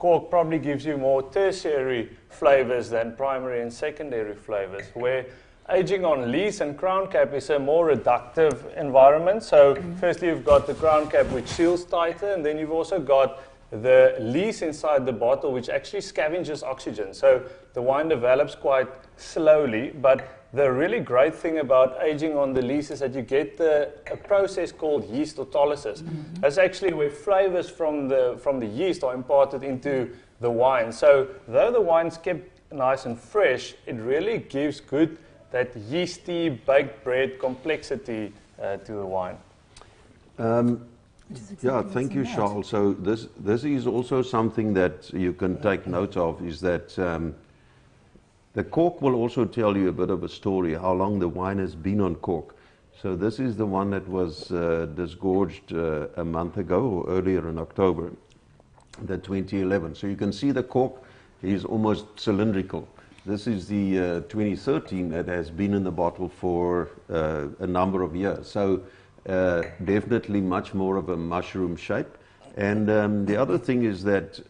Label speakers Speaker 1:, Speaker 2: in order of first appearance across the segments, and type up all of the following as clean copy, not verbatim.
Speaker 1: cork probably gives you more tertiary flavors than primary and secondary flavors, where aging on lees and crown cap is a more reductive environment. So firstly, you've got the crown cap which seals tighter, and then you've also got the lees inside the bottle which actually scavenges oxygen. So the wine develops quite slowly, but the really great thing about aging on the lees is that you get a process called yeast autolysis. That's actually where flavors from the yeast are imparted into the wine. So though the wine's kept nice and fresh, it really gives good that yeasty baked bread complexity to the wine.
Speaker 2: Yeah, thank you, Charl. So this is also something that you can take note of, is that the cork will also tell you a bit of a story, how long the wine has been on cork. So this is the one that was disgorged a month ago, or earlier in October, the 2011. So you can see the cork is almost cylindrical. This is the 2013 that has been in the bottle for a number of years. So definitely much more of a mushroom shape. And the other thing is that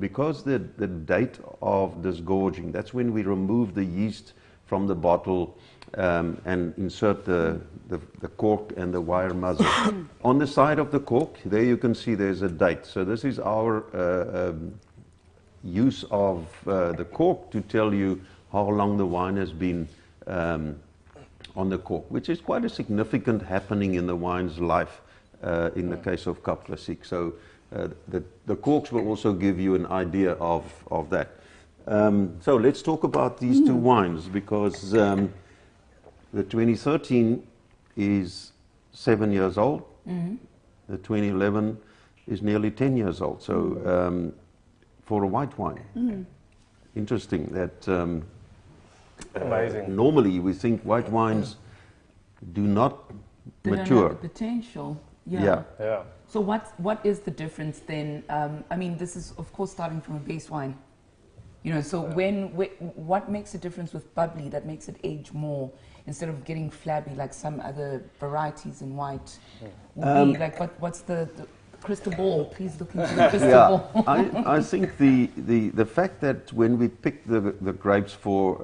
Speaker 2: because the date of disgorging, that's when we remove the yeast from the bottle and insert the cork and the wire muzzle. On the side of the cork, there you can see there's a date. So this is our use of the cork to tell you how long the wine has been on the cork, which is quite a significant happening in the wine's life in the case of Cap Classique. So the corks will also give you an idea of that. So let's talk about these two wines, because the 2013 is 7 years old. The 2011 is nearly 10 years old. So for a white wine, interesting that
Speaker 1: Amazing.
Speaker 2: Normally we think white wines do not
Speaker 3: They
Speaker 2: mature.
Speaker 3: don't have the potential. Yeah.
Speaker 1: Yeah.
Speaker 3: So what is the difference then? I mean, this is of course starting from a base wine. You know, so what makes a difference with bubbly that makes it age more instead of getting flabby like some other varieties in white? Would be like what's the crystal ball? Please look into the crystal ball.
Speaker 2: I think the fact that when we pick the grapes for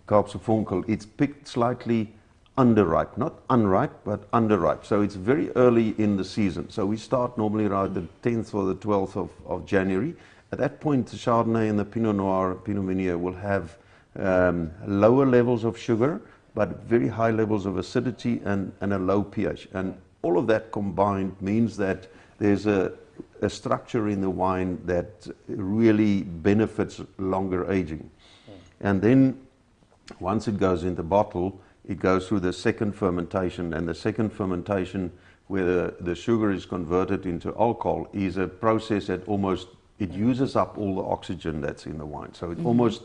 Speaker 2: Kaapse, it's picked slightly underripe, not unripe, but underripe. So it's very early in the season. So we start normally around the 10th or the 12th of January. At that point, the Chardonnay and the Pinot Noir, Pinot Meunier will have lower levels of sugar, but very high levels of acidity and a low pH. And all of that combined means that there's a structure in the wine that really benefits longer aging. And then once it goes in the bottle, it goes through the second fermentation, and the second fermentation, where the sugar is converted into alcohol, is a process that it uses up all the oxygen that's in the wine. So it almost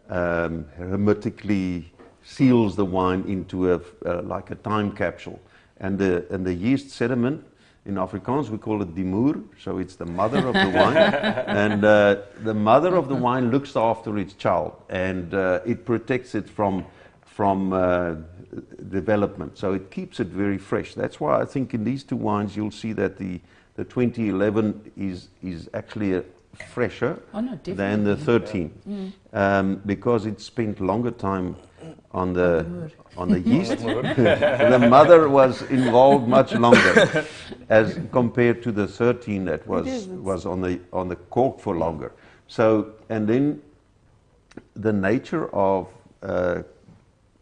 Speaker 2: hermetically seals the wine into like a time capsule. And the yeast sediment, in Afrikaans we call it die moer, so it's the mother of the wine. And the mother of the wine looks after its child, and it protects it from development. So it keeps it very fresh. That's why I think in these two wines you'll see that the 2011 is actually fresher than the 13, because it spent longer time on the yeast. The mother was involved much longer, as compared to the 13 that was on the cork for longer. So, and then the nature of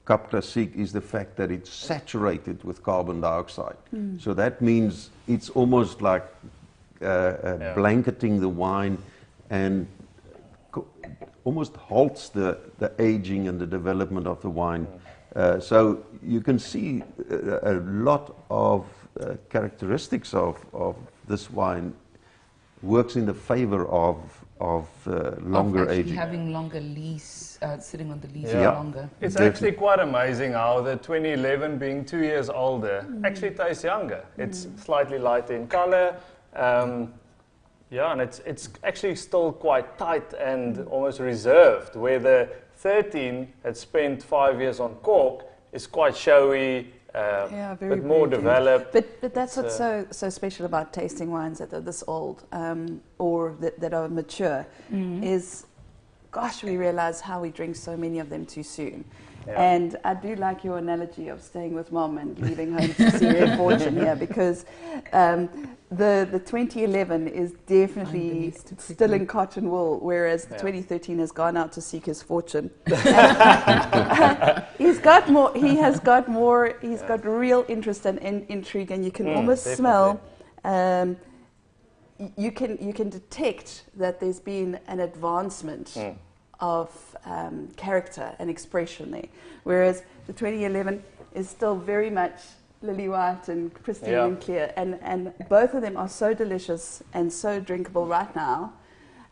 Speaker 2: Cap Classique is the fact that it's saturated with carbon dioxide. So that means it's almost like blanketing the wine and almost halts the aging and the development of the wine. So you can see a lot of characteristics of this wine works in the favor of longer aging.
Speaker 3: Having longer lees, sitting on the lees for longer.
Speaker 1: It's actually quite amazing how the 2011, being 2 years older, actually tastes younger. It's slightly lighter in color. And it's actually still quite tight and almost reserved, where the 13 that spent 5 years on cork is quite showy,
Speaker 4: very
Speaker 1: but more
Speaker 4: briefly.
Speaker 1: developed.
Speaker 4: But that's what's so special about tasting wines that are this old or that are mature is, gosh, we realize how we drink so many of them too soon. Yeah. And I do like your analogy of staying with mom and leaving home to see her fortune here, because the 2011 is definitely still in cotton wool, whereas the 2013 has gone out to seek his fortune. He's got more. He has got more. He's got real interest and intrigue, and you can almost smell. You can detect that there's been an advancement of character and expression there, whereas the 2011 is still very much lily white and pristine and clear, and both of them are so delicious and so drinkable right now,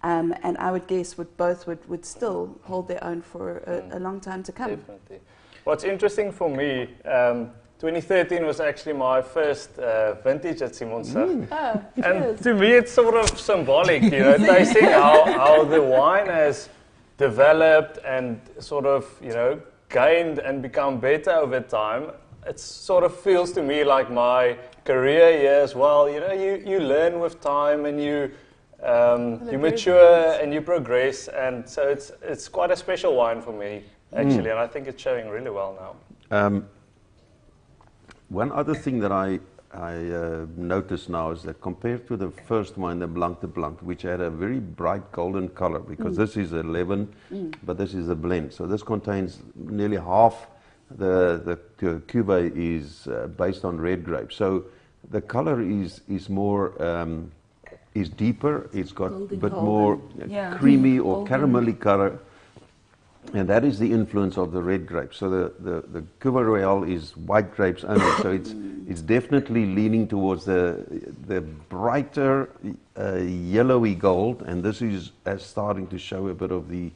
Speaker 4: and I would guess both would still hold their own for a long time to come.
Speaker 1: Definitely. What's interesting for me, 2013 was actually my first vintage at Simonsig. And to me it's sort of symbolic, tasting how the wine has developed and sort of, gained and become better over time. It sort of feels to me like my career here as well. You learn with time and you mature and you progress, and so it's quite a special wine for me actually, and I think it's showing really well now.
Speaker 2: One other thing that I notice now is that compared to the first wine, the Blanc de Blanc, which had a very bright golden color, because this is 11, but this is a blend. So this contains nearly half the cuvee is based on red grapes. So the color is more, is deeper. It's got a bit more creamy or caramelly color. And that is the influence of the red grapes. So the Cuvée Royale is white grapes only. So it's definitely leaning towards the brighter yellowy gold, and this is starting to show a bit of the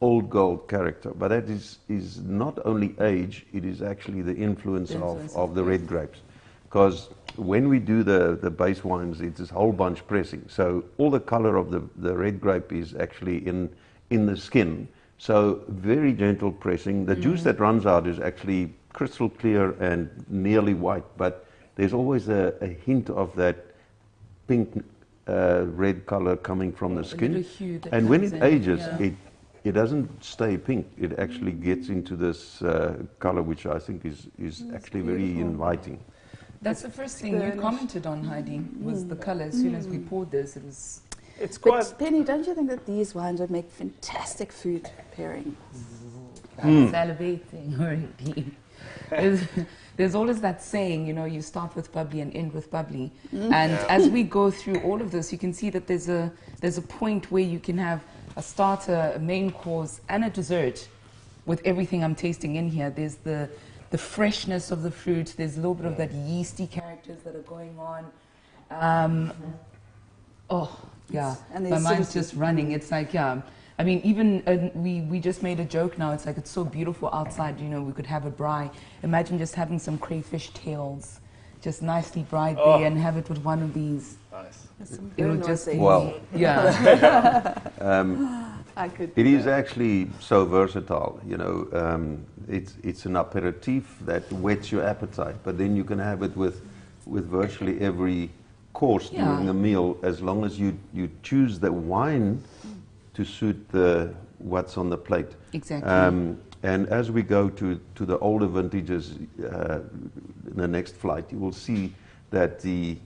Speaker 2: old gold character. But that is not only age; it is actually the influence of the red grapes. Because when we do the base wines, it's this whole bunch pressing. So all the color of the red grape is actually in the skin. So very gentle pressing. The juice that runs out is actually crystal clear and nearly white, but there's always a hint of that pink red color coming from the skin. And when it ages, it doesn't stay pink. It actually gets into this color, which I think is actually very inviting.
Speaker 3: That's the first thing you commented on, Heidi, was the color. As soon as we poured this, it was...
Speaker 4: But Penny, don't you think that these wines would make fantastic food pairings?
Speaker 3: I'm salivating already. There's always that saying, you start with bubbly and end with bubbly. And as we go through all of this, you can see that there's a point where you can have a starter, a main course, and a dessert with everything I'm tasting in here. There's the freshness of the fruit. There's a little bit of that yeasty characters that are going on. And my mind's just running. It's like, I mean, even we just made a joke now. It's like, it's so beautiful outside, we could have a braai. Imagine just having some crayfish tails, just nicely braaied there, and have it with one of these.
Speaker 1: Nice.
Speaker 3: It'll just be,
Speaker 2: It is actually so versatile, it's an aperitif that whets your appetite, but then you can have it with virtually every course during the meal, as long as you choose the wine to suit what's on the plate.
Speaker 3: Exactly.
Speaker 2: And as we go to the older vintages in the next flight, you will see that the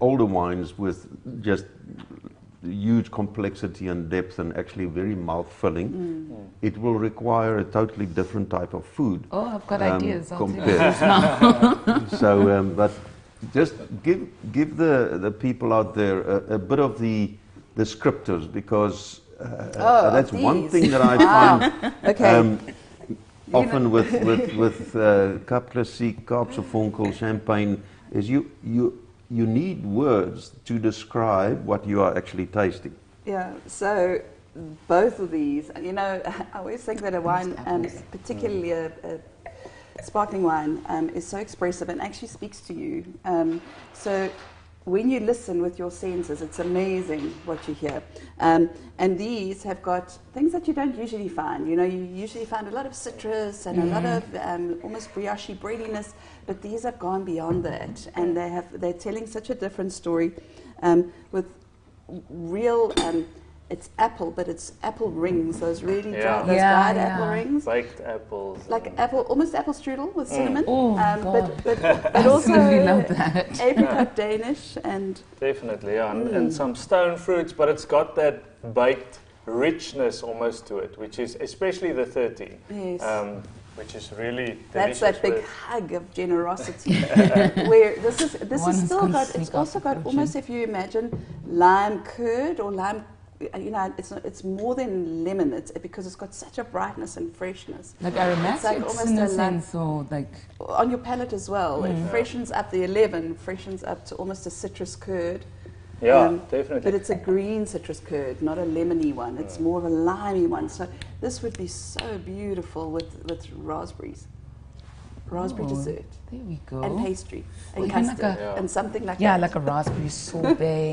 Speaker 2: older wines with just huge complexity and depth and actually very mouth-filling, it will require a totally different type of food.
Speaker 3: Oh, I've got ideas.
Speaker 2: Compared. So, but just give the people out there a bit of the descriptors, because that's one thing that I find often with Cap Classique, Kaapse Vonkel, Champagne, is you need words to describe what you are actually tasting.
Speaker 4: Yeah, so both of these, I always think that a wine, particularly a sparkling wine, is so expressive and actually speaks to you. So when you listen with your senses, it's amazing what you hear. And these have got things that you don't usually find. You know, you usually find a lot of citrus and a lot of almost brioche breadiness, but these have gone beyond that, and they're telling such a different story with real. It's apple, but it's apple rings. Those really dried apple rings.
Speaker 1: Baked apples.
Speaker 4: Like almost apple strudel with cinnamon.
Speaker 3: Oh,
Speaker 4: but also
Speaker 3: love that.
Speaker 4: apricot Danish and
Speaker 1: definitely, yeah, and some stone fruits, but it's got that baked richness almost to it, which is especially the 30, which is really
Speaker 4: that's
Speaker 1: delicious.
Speaker 4: that big hug of generosity. Where this is still got. It's also got almost, if you imagine, lime curd or lime. You know, it's more than lemon. It's because it's got such a brightness and freshness.
Speaker 3: Like aromatics, like almost in a sense, or like
Speaker 4: on your palate as well. It freshens up the 11, freshens up to almost a citrus curd.
Speaker 1: Yeah, definitely.
Speaker 4: But it's a green citrus curd, not a lemony one. It's more of a limey one. So this would be so beautiful with raspberries. Raspberry dessert.
Speaker 3: There we go.
Speaker 4: And pastry. And
Speaker 3: Even
Speaker 4: custard.
Speaker 3: like
Speaker 4: and something like that.
Speaker 3: Yeah, like a raspberry sorbet.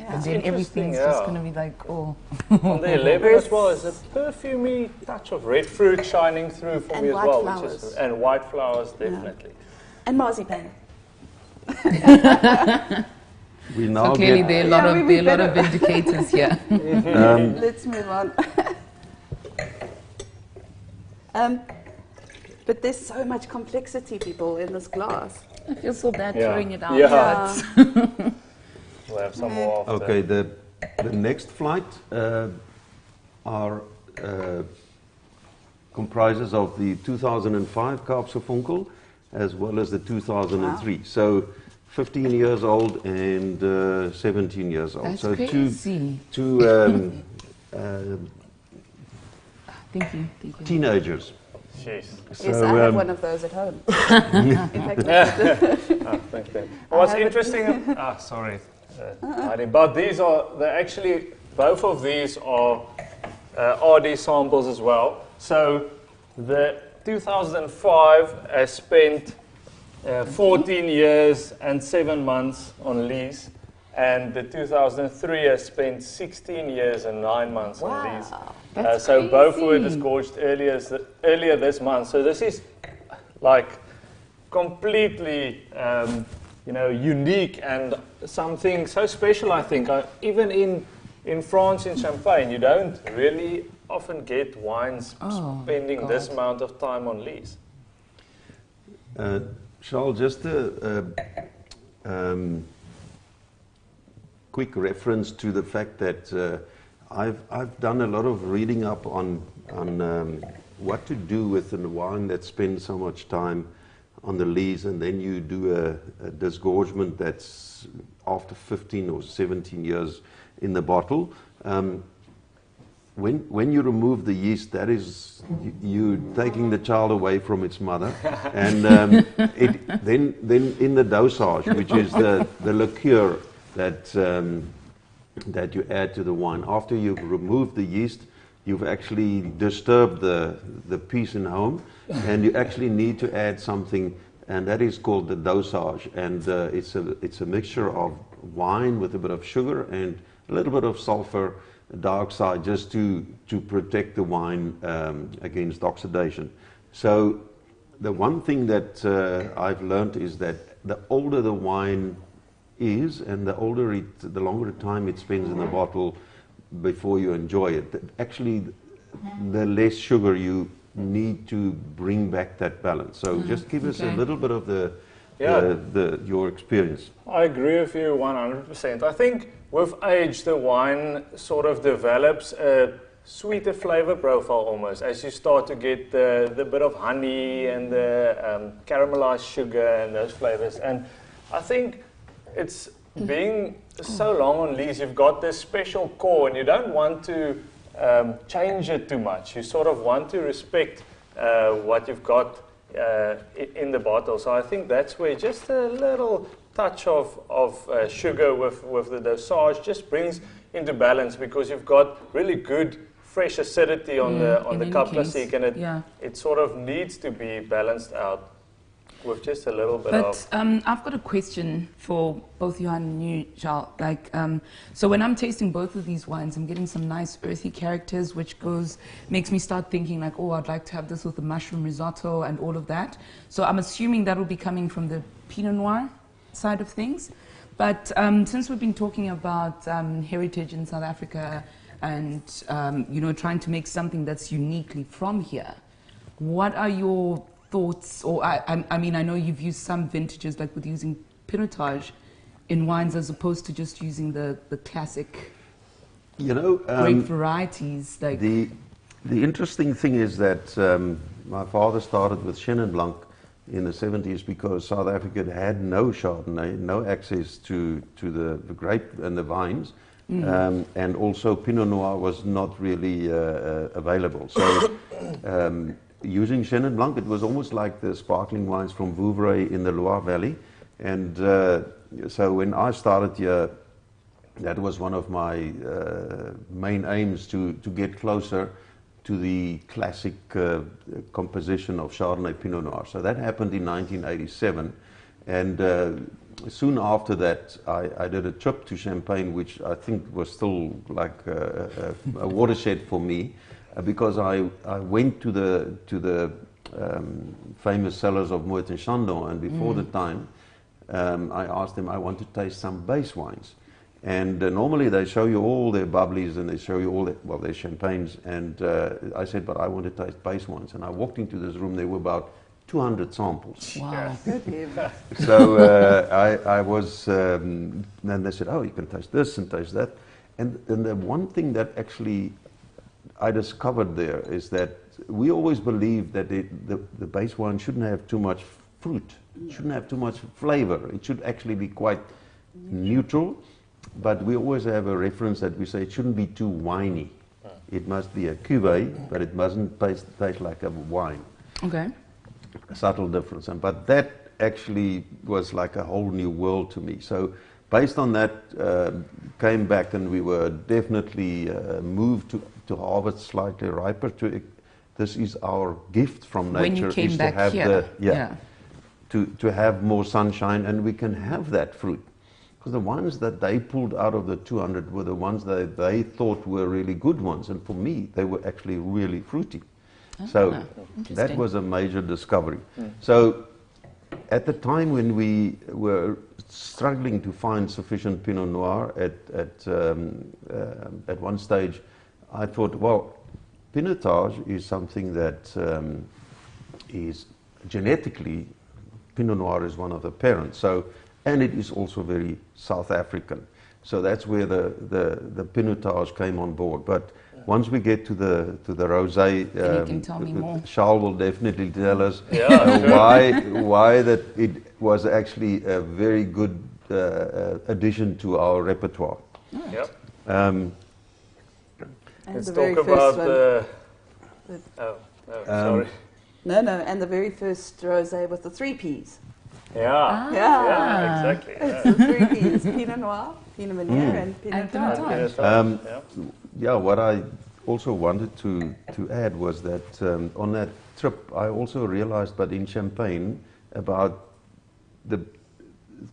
Speaker 3: And then everything's just going to be like,
Speaker 1: On the 11 as well is a perfumey touch of red fruit shining through for me as well.
Speaker 4: Flowers.
Speaker 1: And white flowers, definitely.
Speaker 4: And marzipan.
Speaker 2: We now
Speaker 3: so clearly there are a lot of indicators here.
Speaker 4: Let's move on. But there's so much complexity, people, in this glass.
Speaker 3: I feel so bad throwing it out.
Speaker 1: Yeah. We'll have some more after.
Speaker 2: Okay, the next flight comprises of the 2005 Kaapse as well as the 2003. Wow. So 15 years old and 17 years old.
Speaker 3: That's
Speaker 2: so
Speaker 3: crazy.
Speaker 2: two
Speaker 3: Thank you.
Speaker 1: Jeez.
Speaker 4: Yes,
Speaker 2: so,
Speaker 4: I have one of those at home. In fact,
Speaker 1: thank you. What's interesting, sorry, Heidi, but they're actually, both of these are RD samples as well. So the 2005 has spent 14 years and 7 months on lease, and the 2003 has spent 16 years and 9 months on lease. So both were disgorged earlier this month. So this is like completely, unique and something so special. I think even in France, in Champagne, you don't really often get wines spending this amount of time on lease.
Speaker 2: Charl, just a quick reference to the fact that I've done a lot of reading up on what to do with a wine that spends so much time on the lees, and then you do a disgorgement that's after 15 or 17 years in the bottle. When you remove the yeast, that is you taking the child away from its mother, and then in the dosage, which is the liqueur that you add to the wine. After you've removed the yeast, you've actually disturbed the peace in home, and you actually need to add something, and that is called the dosage. And it's a mixture of wine with a bit of sugar and a little bit of sulfur dioxide, just to protect the wine against oxidation. So the one thing that I've learned is that the older the wine is, and the longer time it spends in the bottle before you enjoy it, actually the less sugar you need to bring back that balance. So just give us a little bit of your experience.
Speaker 1: I agree with you 100%. I think with age the wine sort of develops a sweeter flavor profile almost, as you start to get the bit of honey and the caramelized sugar and those flavors. And I think it's being so long on lease, you've got this special core, and you don't want to change it too much. You sort of want to respect what you've got in the bottle. So I think that's where just a little touch of sugar with the dosage just brings into balance, because you've got really good fresh acidity on the Classique, and it sort of needs to be balanced out. with just a little bit
Speaker 3: But
Speaker 1: of...
Speaker 3: I've got a question for both Johan and you, Charl. Like, so when I'm tasting both of these wines, I'm getting some nice earthy characters, which makes me start thinking like, oh, I'd like to have this with the mushroom risotto and all of that. So I'm assuming that will be coming from the Pinot Noir side of things. But since we've been talking about heritage in South Africa and trying to make something that's uniquely from here, what are your thoughts? Or I mean, I know you've used some vintages, like with using Pinotage in wines as opposed to just using the classic grape varieties. Like
Speaker 2: the interesting thing is that my father started with Chenin Blanc in the 70s because South Africa had no Chardonnay, no access to the grape and the vines, and also Pinot Noir was not really available. So using Chenin Blanc, it was almost like the sparkling wines from Vouvray in the Loire Valley. And so when I started here, that was one of my main aims to get closer to the classic composition of Chardonnay Pinot Noir. So that happened in 1987. And soon after that, I did a trip to Champagne, which I think was still like a watershed for me, because I went to the famous cellars of Moet and Chandon, and before the time, I asked them, I want to taste some base wines. And normally they show you all their bubblies and they show you all their champagnes. And I said, but I want to taste base wines. And I walked into this room, there were about 200 samples.
Speaker 3: wow.
Speaker 2: So I was, then they said, oh, you can taste this and taste that. And the one thing that actually I discovered there is that we always believed that the base wine shouldn't have too much fruit, it shouldn't have too much flavor. It should actually be quite neutral. But we always have a reference that we say it shouldn't be too winey. It must be a cuvee, but it mustn't taste like a wine.
Speaker 3: Okay.
Speaker 2: A subtle difference. But that actually was like a whole new world to me. So based on that, came back and we were definitely moved to harvest slightly riper. This is our gift from nature.
Speaker 3: When you came
Speaker 2: is
Speaker 3: back
Speaker 2: to have
Speaker 3: here.
Speaker 2: To have more sunshine, and we can have that fruit. Because the ones that they pulled out of the 200 were the ones that they thought were really good ones. And for me, they were actually really fruity. So that was a major discovery. So at the time when we were struggling to find sufficient Pinot Noir at one stage, I thought, well, Pinotage is something that is genetically, Pinot Noir is one of the parents. And it is also very South African. So that's where the Pinotage came on board. But once we get to the rosé,
Speaker 3: you can tell me more.
Speaker 2: Charl will definitely tell us why that it was actually a very good addition to our repertoire.
Speaker 3: Oh.
Speaker 1: Yep.
Speaker 4: And
Speaker 1: Let's
Speaker 4: the very
Speaker 1: talk
Speaker 4: first
Speaker 1: about
Speaker 4: one.
Speaker 1: sorry.
Speaker 4: No, and the very first rosé with the 3 Ps.
Speaker 1: Yeah.
Speaker 4: Yeah.
Speaker 1: Exactly.
Speaker 4: It's the 3 Ps, Pinot Noir, Pinot Meunier, and Pinot Noir.
Speaker 2: What I also wanted to add was that on that trip, I also realized, but in Champagne, about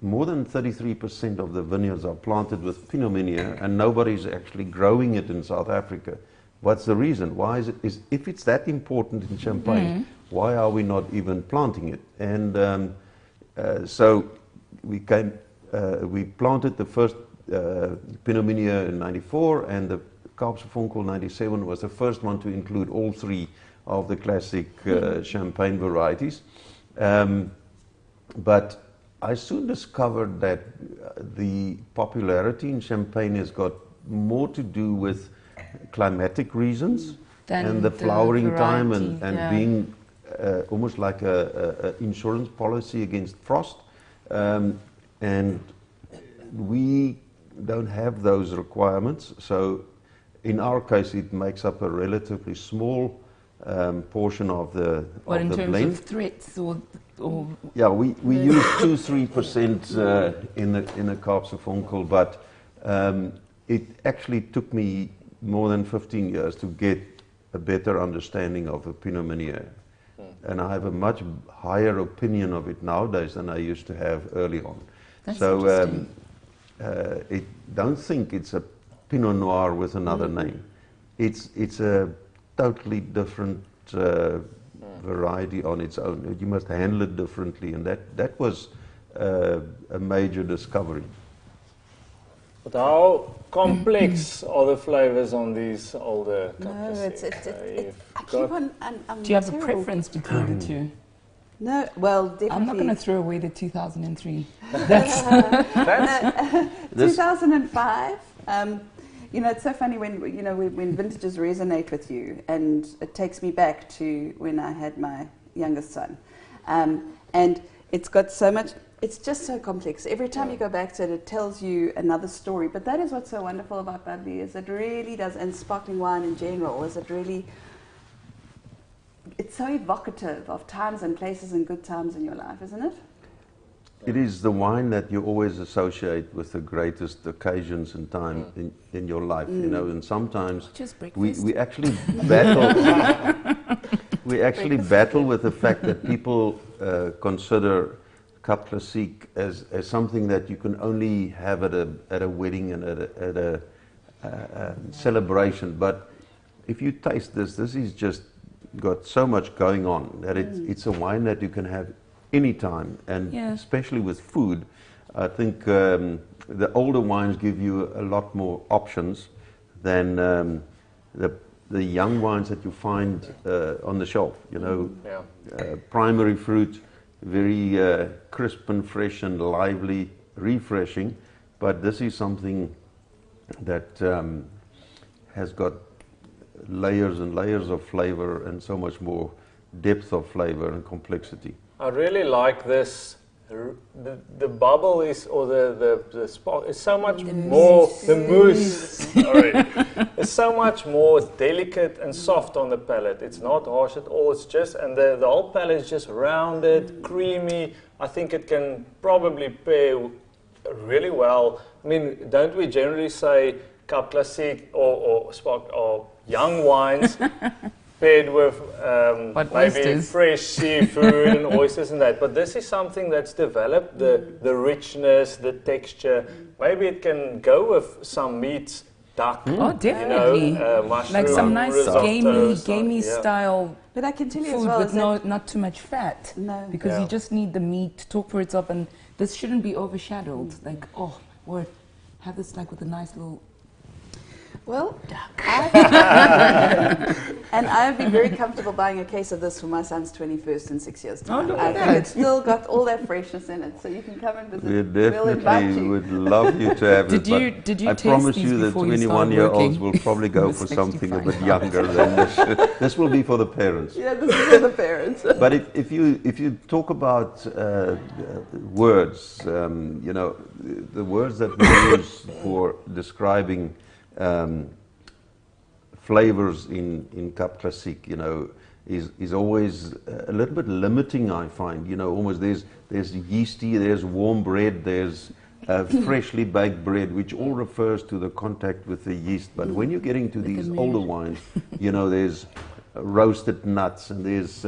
Speaker 2: more than 33% of the vineyards are planted with Pinot Meunier, and nobody's actually growing it in South Africa. What's the reason? Why is it? If it's that important in Champagne, why are we not even planting it? And so we planted the first Pinot Meunier in '94, and the Kaapse '97 was the first one to include all 3 of the classic Champagne varieties. But I soon discovered that the popularity in Champagne has got more to do with climatic reasons and the flowering time and being almost like a insurance policy against frost. And we don't have those requirements. So in our case, it makes up a relatively small portion of the
Speaker 3: But in
Speaker 2: the
Speaker 3: terms
Speaker 2: blend.
Speaker 3: of threats or
Speaker 2: Yeah, we use 2-3% in the Kaapse, but it actually took me more than 15 years to get a better understanding of the Pinot Meunier. and I have a much higher opinion of it nowadays than I used to have early on.
Speaker 3: That's
Speaker 2: So
Speaker 3: interesting.
Speaker 2: don't think it's a Pinot Noir with another name. It's a totally different variety on its own. You must handle it differently, and that was a major discovery.
Speaker 1: But how complex are the flavors on these older
Speaker 4: No,
Speaker 1: Classique?
Speaker 4: I keep on.
Speaker 3: Do you have a preference between the two?
Speaker 4: No, well, definitely.
Speaker 3: I'm not going to throw away the 2003.
Speaker 4: 2005. You know, it's so funny when vintages resonate with you, and it takes me back to when I had my youngest son, and it's got so much. It's just so complex. Every time you go back to it, it tells you another story. But that is what's so wonderful about bubbly, is it really does, and sparkling wine in general, is it really. It's so evocative of times and places and good times in your life, isn't it?
Speaker 2: It is the wine that you always associate with the greatest occasions and time in your life, you know, and sometimes
Speaker 3: Just
Speaker 2: we actually battle battle with the fact that people consider Cup Classique as something that you can only have at a wedding and at a celebration. But if you taste this is just got so much going on that it's a wine that you can have anytime, and especially with food. I think the older wines give you a lot more options than the young wines that you find on the shelf. You know, primary fruit, very crisp and fresh and lively, refreshing. But this is something that has got layers and layers of flavor and so much more depth of flavor and complexity.
Speaker 1: I really like this. The bubble is, or the spark is so much more. The mousse, sorry, it's so much more delicate and soft on the palate. It's not harsh at all. It's just, and the whole palate is just rounded, creamy. I think it can probably pair really well. I mean, don't we generally say Cup Classique or spark or young wines paired with maybe
Speaker 3: oysters.
Speaker 1: fresh seafood and oysters and that. But this is something that's developed, the richness, the texture. Maybe it can go with some meats, duck,
Speaker 3: Oh, definitely.
Speaker 1: you know, mushroom,
Speaker 3: Like some nice
Speaker 1: risotto,
Speaker 3: gamey
Speaker 1: yeah.
Speaker 3: style
Speaker 4: But I can tell you as
Speaker 3: food
Speaker 4: well,
Speaker 3: with
Speaker 4: is that
Speaker 3: not too much fat.
Speaker 4: No.
Speaker 3: Because
Speaker 1: Yeah.
Speaker 3: you just need the meat to talk for itself, and this shouldn't be overshadowed. Like, oh, my word, have this like with a nice little
Speaker 4: Well, and I would be very comfortable buying a case of this for my son's 21st in 6 years' time.
Speaker 3: look
Speaker 4: I
Speaker 3: at
Speaker 4: think
Speaker 3: that.
Speaker 4: it's still got all that freshness in it, so you can come and visit.
Speaker 2: We
Speaker 4: We'll invite
Speaker 2: definitely
Speaker 4: you.
Speaker 2: would love you to have
Speaker 3: Did
Speaker 2: it.
Speaker 3: you-
Speaker 2: but
Speaker 3: did you
Speaker 2: I
Speaker 3: taste
Speaker 2: promise
Speaker 3: these
Speaker 2: you that
Speaker 3: before you started
Speaker 2: 21-year-olds
Speaker 3: working?
Speaker 2: will probably go
Speaker 3: With
Speaker 2: for something a
Speaker 3: 65.
Speaker 2: bit younger than this. This will be for the parents.
Speaker 4: Yeah, this is for the parents.
Speaker 2: But if you talk about words, you know, the words that we use for describing flavors in Cup Classique, you know, is always a little bit limiting, I find. You know, almost there's yeasty, there's warm bread, there's freshly baked bread, which all refers to the contact with the yeast. But when you're getting to these older wines, you know, there's roasted nuts, and there's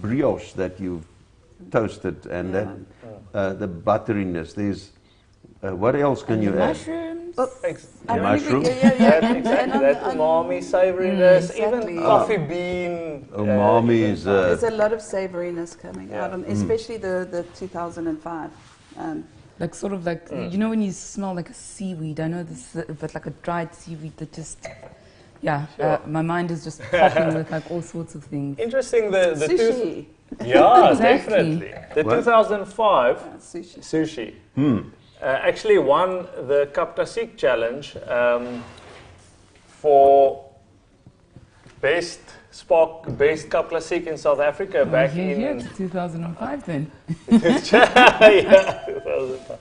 Speaker 2: brioche that you've toasted, and that the butteriness. There's what else can you add?
Speaker 3: mushrooms.
Speaker 2: Mushroom?
Speaker 1: Exactly, that umami, savoriness,
Speaker 4: exactly.
Speaker 1: even coffee bean.
Speaker 2: Umami is
Speaker 4: There's a lot of savouriness coming out, especially the 2005.
Speaker 3: Like sort of like, you know when you smell like a seaweed, I know this, but like a dried seaweed that just, my mind is just popping with like all sorts of things.
Speaker 1: Interesting, the
Speaker 4: Sushi.
Speaker 1: yeah,
Speaker 3: Exactly.
Speaker 1: definitely. The
Speaker 2: What?
Speaker 1: 2005
Speaker 4: Sushi.
Speaker 1: sushi actually won the Cup Classique challenge for best Cup Classique in South Africa back in
Speaker 3: Here to 2005 then.
Speaker 1: yeah, 2005.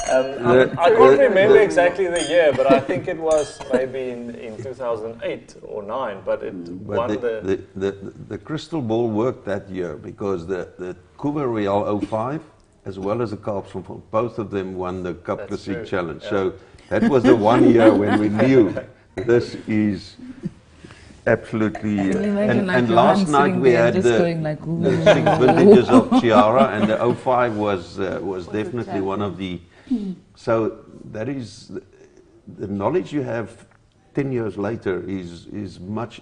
Speaker 1: I can't remember exactly the year, but I think it was maybe in 2008 or 9. But it won
Speaker 2: the crystal ball worked that year, because the Cuba Real 05 as well as the Kaapsel, both of them won the Cup Classique
Speaker 1: true.
Speaker 2: challenge.
Speaker 1: Yeah.
Speaker 2: So that was the one year when we knew this is absolutely.
Speaker 3: Imagine like
Speaker 2: And
Speaker 3: Johan
Speaker 2: last night
Speaker 3: sitting
Speaker 2: we
Speaker 3: there
Speaker 2: had
Speaker 3: just
Speaker 2: the
Speaker 3: going like, ooh.
Speaker 2: 6 vintages of Chiara, and the 05 was definitely one of the. So that is the knowledge you have 10 years later is much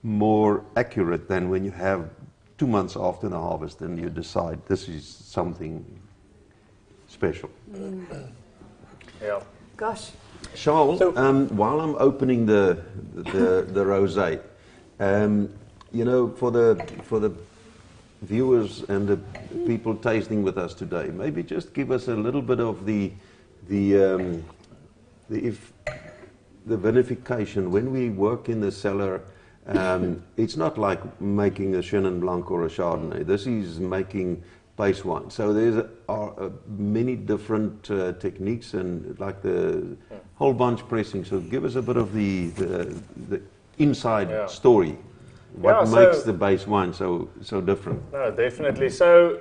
Speaker 2: more accurate than when you have 2 months after the harvest and you decide this is something special.
Speaker 1: Yeah.
Speaker 4: Gosh.
Speaker 2: Charl,
Speaker 1: So-
Speaker 2: while I'm opening the rosé, you know, for the viewers and the people tasting with us today, maybe just give us a little bit of the vinification. When we work in the cellar, it's not like making a Chenin Blanc or a Chardonnay. This is making base wine. So there's many different techniques and like the whole bunch pressing. So give us a bit of the inside story. What makes the base wine so different?
Speaker 1: No, definitely. So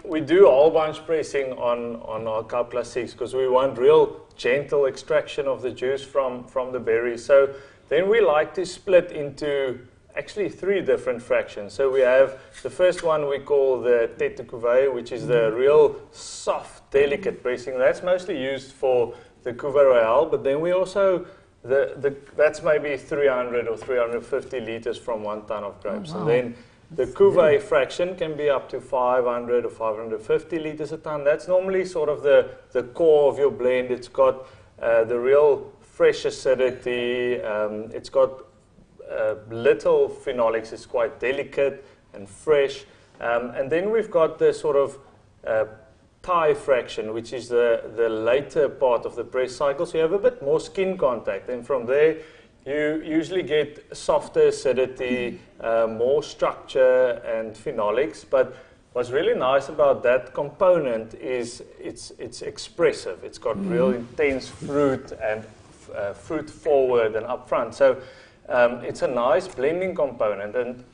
Speaker 1: we do whole bunch pressing on our Classiques because we want real gentle extraction of the juice from the berries. So then we like to split into actually 3 different fractions. So we have the first one we call the tête de cuvée, which is the real soft, delicate pressing. That's mostly used for the Cuvée Royale, but then we also that's maybe 300 or 350 liters from 1 ton of grapes.
Speaker 3: Oh, wow.
Speaker 1: And then the cuvée fraction can be up to 500 or 550 liters a ton. That's normally sort of the core of your blend. It's got the real fresh acidity. It's got little phenolics. It's quite delicate and fresh. And then we've got the sort of Thai fraction, which is the later part of the press cycle. So you have a bit more skin contact. And from there, you usually get softer acidity, more structure and phenolics. But what's really nice about that component is it's expressive. It's got real intense fruit and fruit forward and upfront. So it's a nice blending component. And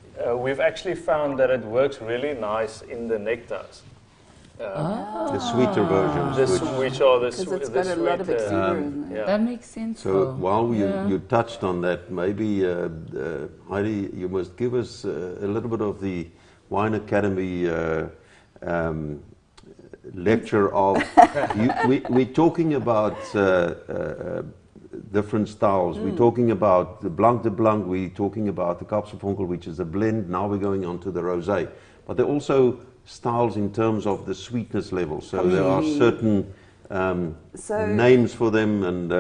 Speaker 1: we've actually found that it works really nice in the nectars.
Speaker 2: The sweeter versions.
Speaker 1: Which are the
Speaker 4: Because it's got a lot of exuberance.
Speaker 1: yeah.
Speaker 3: That makes sense.
Speaker 2: So while you touched on that, maybe Heidi, you must give us a little bit of the Wine Academy lecture of. We're talking about different styles. We're talking about the Blanc de Blanc. We're talking about the Kapselfonkel, which is a blend. Now we're going on to the rosé, but they're also styles in terms of the sweetness level. So there are certain names for them, and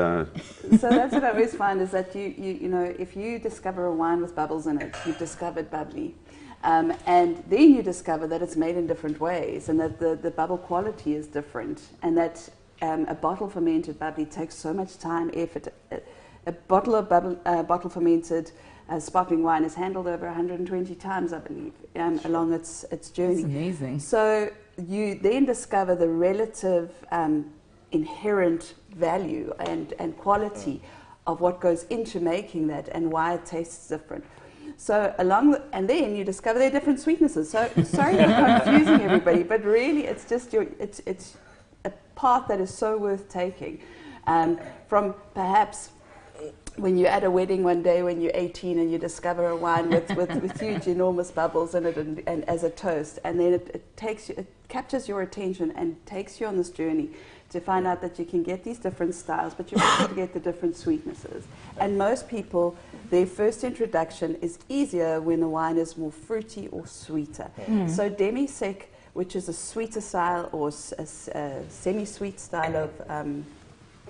Speaker 4: so that's what I always find is that you know, if you discover a wine with bubbles in it, you've discovered bubbly, and then you discover that it's made in different ways and that the bubble quality is different, and that a bottle fermented bubbly takes so much time, effort. A bottle of bottle fermented sparkling wine is handled over 120 times, I believe, along its journey.
Speaker 3: That's amazing.
Speaker 4: So you then discover the relative inherent value and quality of what goes into making that and why it tastes different. So and then you discover there are different sweetnesses. So sorry for confusing everybody, but really it's just it's a path that is so worth taking. From perhaps when you're at a wedding one day when you're 18 and you discover a wine with huge, enormous bubbles in it and as a toast, and then it captures your attention and takes you on this journey to find out that you can get these different styles, but you also get the different sweetnesses. And most people, their first introduction is easier when the wine is more fruity or sweeter. So demi-sec, which is a sweeter style or a semi-sweet style of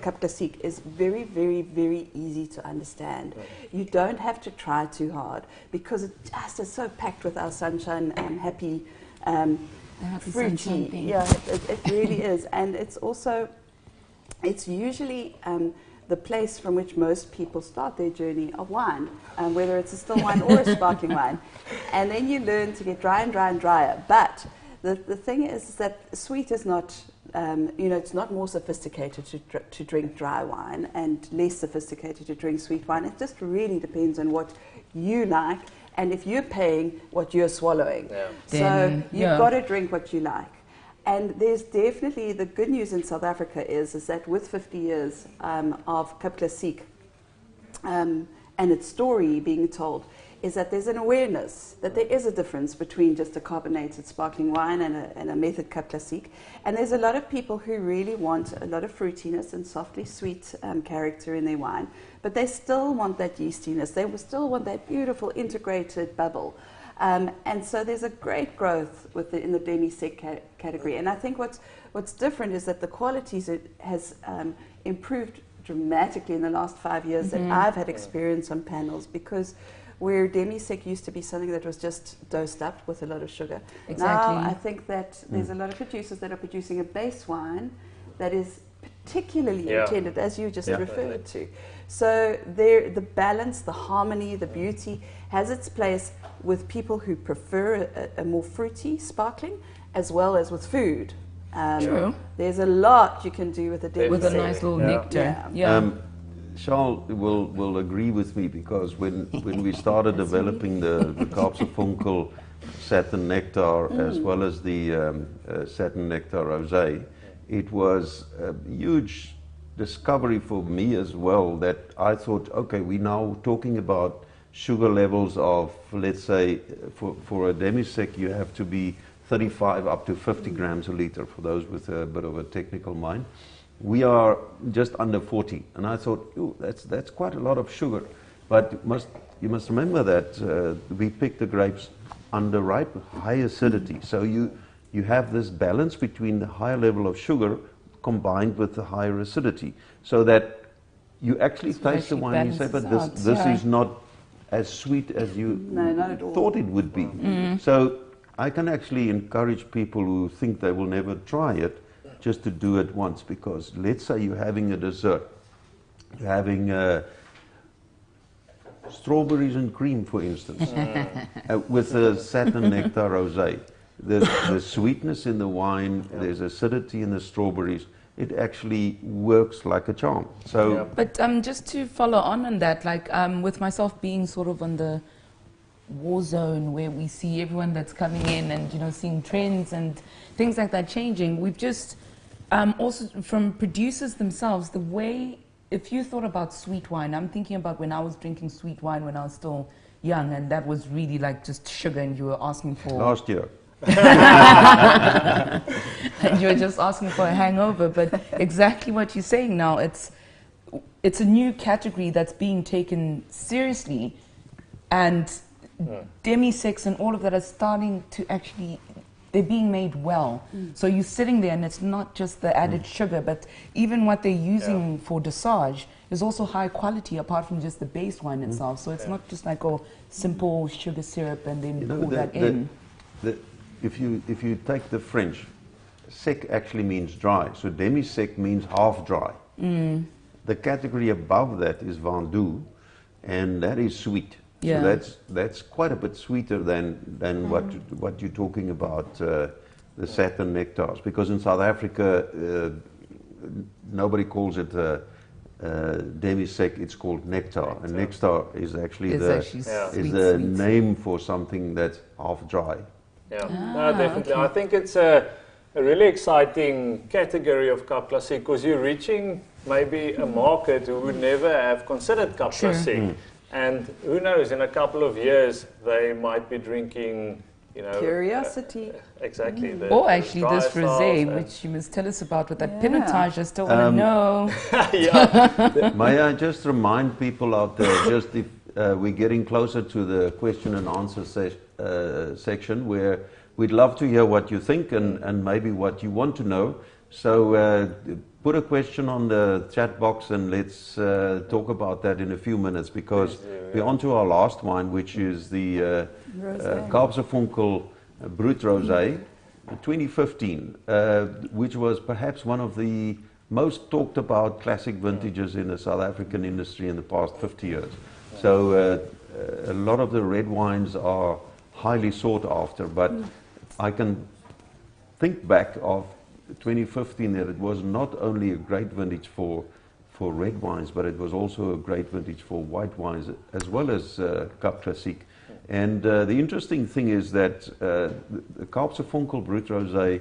Speaker 4: Classique, is very, very, very easy to understand. You don't have to try too hard because it just is so packed with our sunshine and happy, fruity. Yeah, it really is. And it's also, it's usually the place from which most people start their journey of wine, whether it's a still wine or a sparkling wine. And then you learn to get drier and drier and drier. But the thing is that sweet is not, it's not more sophisticated to drink dry wine and less sophisticated to drink sweet wine. It just really depends on what you like and if you're paying what you're swallowing. Yeah. So you've got to drink what you like. And there's definitely, the good news in South Africa is that with 50 years of Classique, and its story being told, is that there's an awareness that there is a difference between just a carbonated sparkling wine and a method cup classique. And there's a lot of people who really want a lot of fruitiness and softly sweet character in their wine, but they still want that yeastiness. They still want that beautiful integrated bubble. And so there's a great growth in the demi-sec category. And I think what's different is that the qualities has improved dramatically in the last 5 years that I've had experience on panels, because where demi-sec used to be something that was just dosed up with a lot of sugar.
Speaker 3: Exactly.
Speaker 4: Now I think that there's a lot of producers that are producing a base wine that is particularly intended, as you just referred to. So the balance, the harmony, the beauty has its place with people who prefer a more fruity sparkling, as well as with food.
Speaker 3: True.
Speaker 4: There's a lot you can do with a demi-sec.
Speaker 3: With a nice little nectar.
Speaker 2: Charl will agree with me, because when we started developing the Kaapse Satin Nectar as well as the Satin Nectar Rosé, it was a huge discovery for me as well, that I thought, okay, we're now talking about sugar levels of, let's say, for a demi-sec you have to be 35 up to 50 grams a liter, for those with a bit of a technical mind. We are just under 40, and I thought, ooh, that's quite a lot of sugar. But you must remember that we picked the grapes underripe, high acidity. So you have this balance between the higher level of sugar combined with the higher acidity, so that you actually taste the wine and you say, but this is not as sweet as you thought it would be. So I can actually encourage people who think they will never try it just to do it once, because let's say you're having a dessert, you're having strawberries and cream, for instance, with a Satin Nectar Rosé. The sweetness in the wine, there's acidity in the strawberries. It actually works like a charm. So,
Speaker 3: but just to follow on that, like with myself being sort of on the war zone where we see everyone that's coming in and seeing trends and things like that changing, we've just also from producers themselves, the way, if you thought about sweet wine, I'm thinking about when I was drinking sweet wine when I was still young, and that was really like just sugar, and you were asking for
Speaker 2: last year.
Speaker 3: And you're just asking for a hangover. But exactly what you're saying now, it's a new category that's being taken seriously, and demi-secs and all of that are starting to actually, they're being made well. So you're sitting there and it's not just the added sugar, but even what they're using for dosage is also high quality, apart from just the base wine itself. So it's not just like simple sugar syrup and then pour that in.
Speaker 2: If you take the French, sec actually means dry, so demi-sec means half dry. The category above that is vendu, and that is sweet. So that's quite a bit sweeter than what you're talking about, the Satin Nectars, because in South Africa nobody calls it demi-sec, it's called nectar, and nectar is actually the name for something that's half dry.
Speaker 1: No, definitely. Okay. I think it's a really exciting category of Cup Classique, because you're reaching maybe a market who would never have considered Cup Classique. And who knows, in a couple of years, they might be drinking,
Speaker 4: Curiosity.
Speaker 1: Exactly.
Speaker 3: Or actually this rosé, which you must tell us about with that pinotage. I still want to know.
Speaker 2: May I just remind people out there, just if we're getting closer to the question and answer section, where we'd love to hear what you think and maybe what you want to know. So put a question on the chat box and let's talk about that in a few minutes, because we're on to our last wine, which is the Kaapse Brut Rosé 2015, which was perhaps one of the most talked about classic vintages in the South African industry in the past 50 years. So a lot of the red wines are highly sought after, but I can think back of 2015 that it was not only a great vintage for red wines, but it was also a great vintage for white wines as well as Cup Classique. And the interesting thing is that the Kaapse Brut Rosé,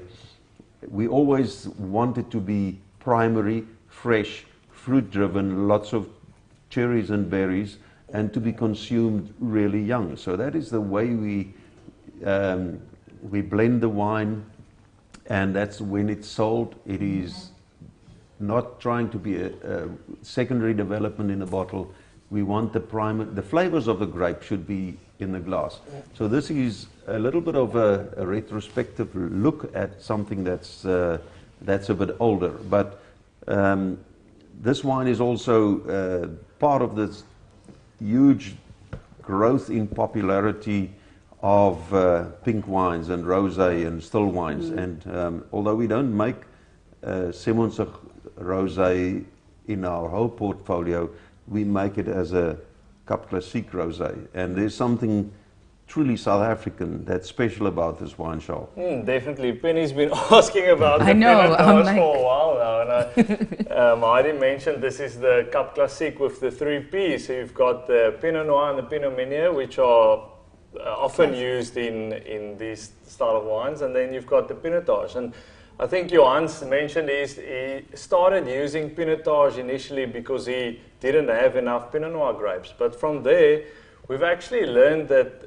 Speaker 2: we always wanted to be primary, fresh, fruit driven, lots of cherries and berries, and to be consumed really young. So that is the way we blend the wine, and that's when it's sold. It is not trying to be a secondary development in a bottle. We want the flavors of the grape should be in the glass. So this is a little bit of a retrospective look at something that's a bit older. But this wine is also part of this huge growth in popularity of pink wines and rosé and still wines. And although we don't make Simonsig rosé in our whole portfolio, we make it as a Classique rosé. And there's something truly South African that's special about this wine, Charl.
Speaker 1: Definitely. Penny's been asking about the
Speaker 3: know,
Speaker 1: Pinotage for a while now. And Heidi mentioned this is the Classique with the 3 Ps. So you've got the Pinot Noir and the Pinot Meunier, which are often used in these style of wines. And then you've got the Pinotage. And I think Johan's mentioned he started using Pinotage initially because he didn't have enough Pinot Noir grapes. But from there, we've actually learned that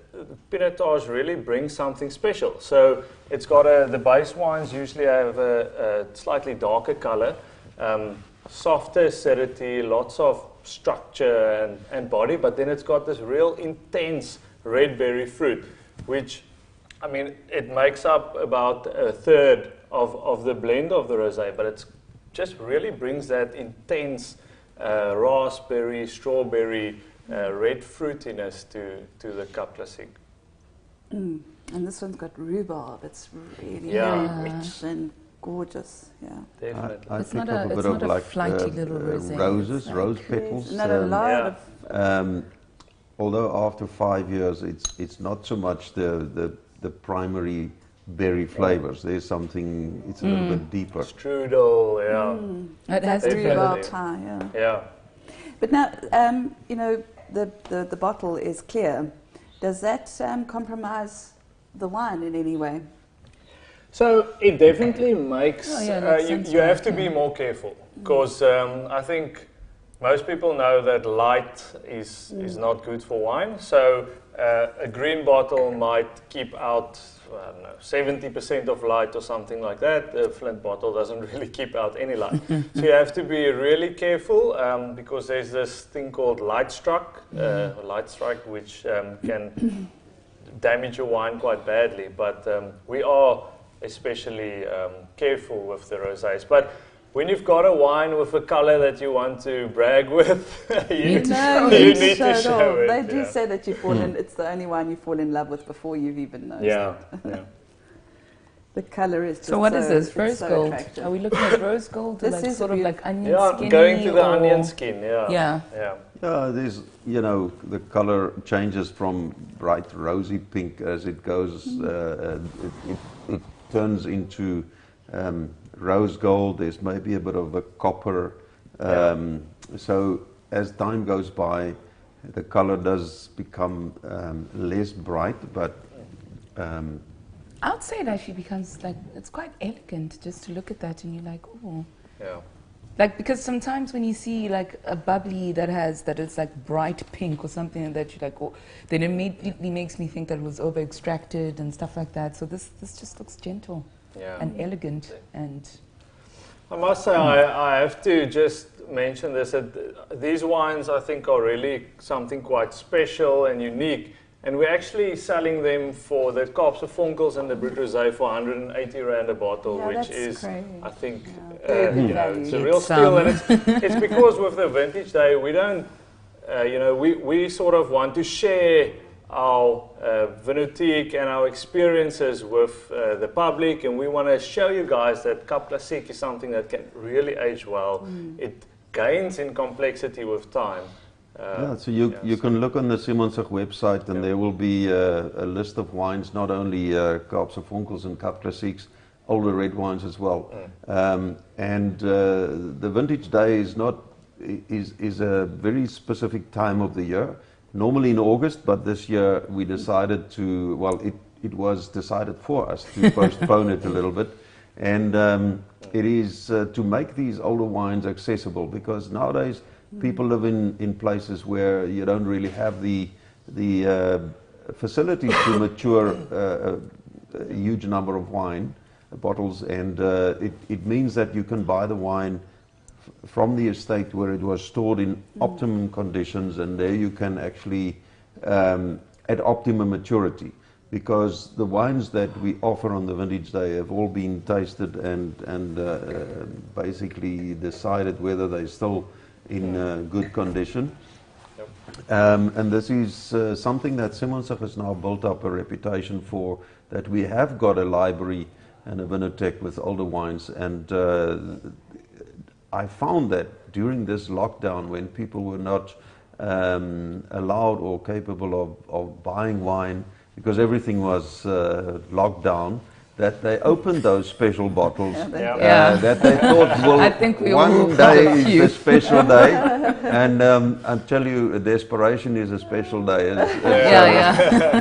Speaker 1: Pinotage really brings something special. So it's got the base wines usually have a slightly darker color, softer acidity, lots of structure and body, but then it's got this real intense red berry fruit, which, I mean, it makes up about a third of the blend of the rosé, but it's just really brings that intense raspberry, strawberry, red fruitiness to the Classique.
Speaker 4: And this one's got rhubarb. It's really very rich and gorgeous. Yeah,
Speaker 1: definitely.
Speaker 2: I
Speaker 3: It's
Speaker 2: pick
Speaker 3: not
Speaker 2: up
Speaker 3: a
Speaker 2: bit of like
Speaker 3: flighty little rosé.
Speaker 2: roses, rose petals.
Speaker 4: not a lot of.
Speaker 2: Although after 5 years, it's not so much the primary berry flavors. There's something, it's a little bit deeper.
Speaker 1: Strudel, yeah.
Speaker 3: It has
Speaker 4: That
Speaker 3: to be.
Speaker 4: rhubarb tie, yeah.
Speaker 1: Yeah.
Speaker 4: But now, you know, the bottle is clear. Does that compromise the wine in any way?
Speaker 1: So it definitely makes, you have to
Speaker 3: like,
Speaker 1: be more careful, because I think most people know that light is not good for wine. So a green bottle might keep out, I don't know, 70% of light or something like that. A flint bottle doesn't really keep out any light. So you have to be really careful because there's this thing called light strike, which can damage your wine quite badly. But we are especially careful with the rosés. But when you've got a wine with a color that you want to brag with, you need to show it.
Speaker 4: They do say that you fall in, it's the only wine you fall in love with before you've even noticed it. The color is just
Speaker 3: so what is this? Rose
Speaker 4: so
Speaker 3: gold?
Speaker 4: attractive.
Speaker 3: Are we looking at rose gold?
Speaker 4: This
Speaker 3: like
Speaker 4: is
Speaker 3: sort of like onion skin?
Speaker 1: Yeah, going to the onion skin,
Speaker 3: Yeah.
Speaker 2: There's, you know, the color changes from bright rosy pink as it goes, it turns into rose gold. There's maybe a bit of a copper. So as time goes by, the color does become less bright, but
Speaker 3: I would say it actually becomes like, it's quite elegant just to look at that and you're like, oh.
Speaker 1: Yeah.
Speaker 3: Like, because sometimes when you see like a bubbly that it's like bright pink or something that you're like, oh, then it immediately makes me think that it was over extracted and stuff like that. So this just looks gentle and elegant. And
Speaker 1: I must say, I have to just mention this, that these wines I think are really something quite special and unique. And we're actually selling them for the Kaapse Vonkels and the Brut Rosé for 180 Rand a bottle, which is,
Speaker 4: crazy.
Speaker 1: I think,
Speaker 4: Value.
Speaker 1: it's a real steal. And it's because with the Vintage Day, we don't, we sort of want to share our vinotheek and our experiences with the public, and we want to show you guys that Classique is something that can really age well. It gains in complexity with time.
Speaker 2: So you can look on the Simonsig website, and there will be a list of wines, not only Kaapse Vonkels and Classiques, older red wines as well. And the Vintage Day is a very specific time of the year. Normally in August, but this year we decided to, well, it was decided for us to postpone it a little bit. And it is to make these older wines accessible, because nowadays People live in places where you don't really have the facilities to mature a huge number of wine bottles, and it means that you can buy the wine from the estate where it was stored in optimum conditions, and there you can actually at optimum maturity, because the wines that we offer on the Vintage Day have all been tasted and basically decided whether they're still in good condition. And this is something that Simonsig has now built up a reputation for, that we have got a library and a vinotheque with older wines. And I found that during this lockdown, when people were not allowed or capable of buying wine because everything was locked down, that they opened those special bottles that they thought, well,
Speaker 3: I think we
Speaker 2: one day is a special day. And I tell you, desperation is a special day.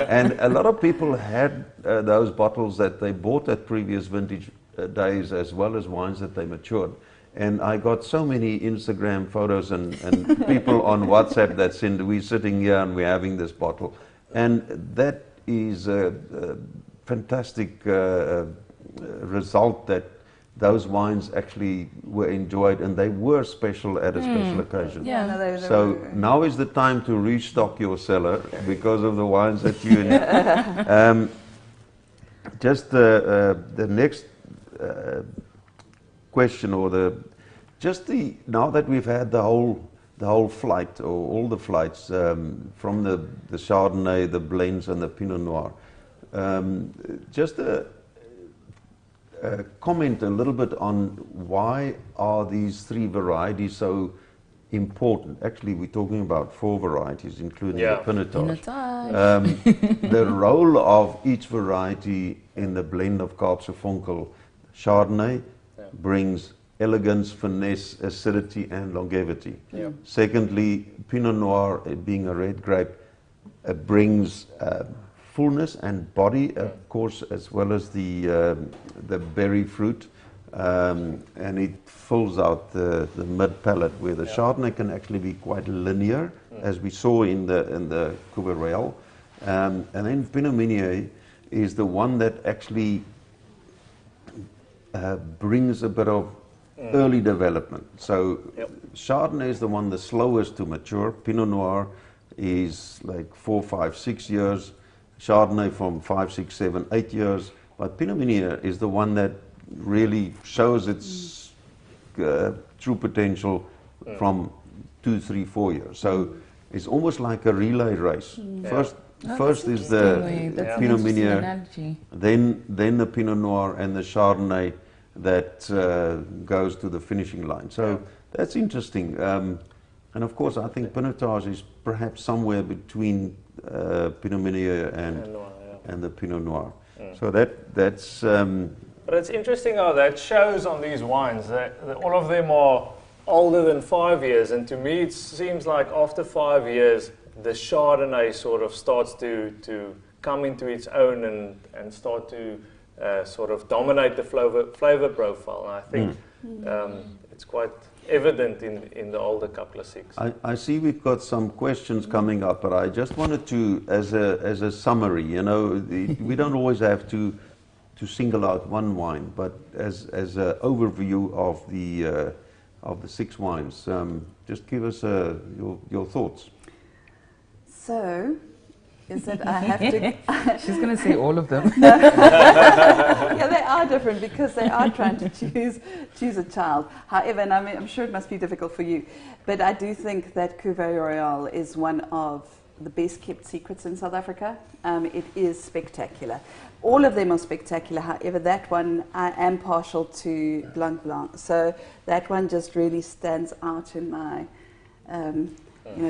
Speaker 2: And a lot of people had those bottles that they bought at previous vintage days, as well as wines that they matured. And I got so many Instagram photos and people on WhatsApp that said, we're sitting here and we're having this bottle. And that is a fantastic result, that those wines actually were enjoyed and they were special at a special occasion. So now is the time to restock your cellar because of the wines that you just the next question, or now that we've had the whole flight, or all the flights from the Chardonnay, the blends and the Pinot Noir, just comment a little bit on why are these three varieties so important. Actually, we're talking about 4 varieties, including the Pinotage. The role of each variety in the blend of Kaapse Chardonnay brings elegance, finesse, acidity and longevity. Secondly, Pinot Noir, being a red grape, brings fullness and body, of course, as well as the berry fruit, and it fills out the mid palate, where the Chardonnay can actually be quite linear, as we saw in the Cuvée Royale. And then Pinot Meunier is the one that actually brings a bit of early development. So Chardonnay is the one the slowest to mature. Pinot Noir is like 4, 5, 6 years. Chardonnay from 5, 6, 7, 8 years. But Pinot Meunier is the one that really shows its true potential from 2, 3, 4 years. So it's almost like a relay race. First is the Pinot Meunier, then the Pinot Noir and the Chardonnay that goes to the finishing line. So that's interesting. And of course, I think Pinotage is perhaps somewhere between Pinot Meunier and the Pinot Noir. So that's.
Speaker 1: But it's interesting how that shows on these wines that all of them are older than 5 years, and to me it seems like after 5 years the Chardonnay sort of starts to come into its own and start to sort of dominate the flavor profile. And I think it's quite evident in the older Classiques.
Speaker 2: I see we've got some questions coming up, but I just wanted to, as a summary, we don't always have to single out one wine, but as an overview of the 6 wines, just give us your thoughts.
Speaker 4: So, is that I have to...
Speaker 3: She's going to say all of them.
Speaker 4: Yeah, they are different because they are trying to choose a child. However, and I'm sure it must be difficult for you, but I do think that Cuvée Royale is one of the best kept secrets in South Africa. It is spectacular. All of them are spectacular. However, that one, I am partial to Blanc Blanc. So that one just really stands out in my,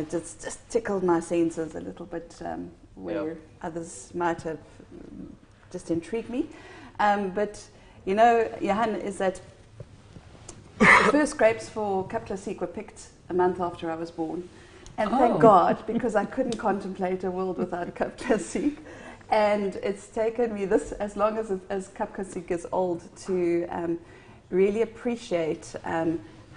Speaker 4: just tickled my senses a little bit, where others might have just intrigued me. But, Johan, is that the first grapes for Classique were picked a month after I was born. And thank God, because I couldn't contemplate a world without Classique. And it's taken me as long as Classique is old, to really appreciate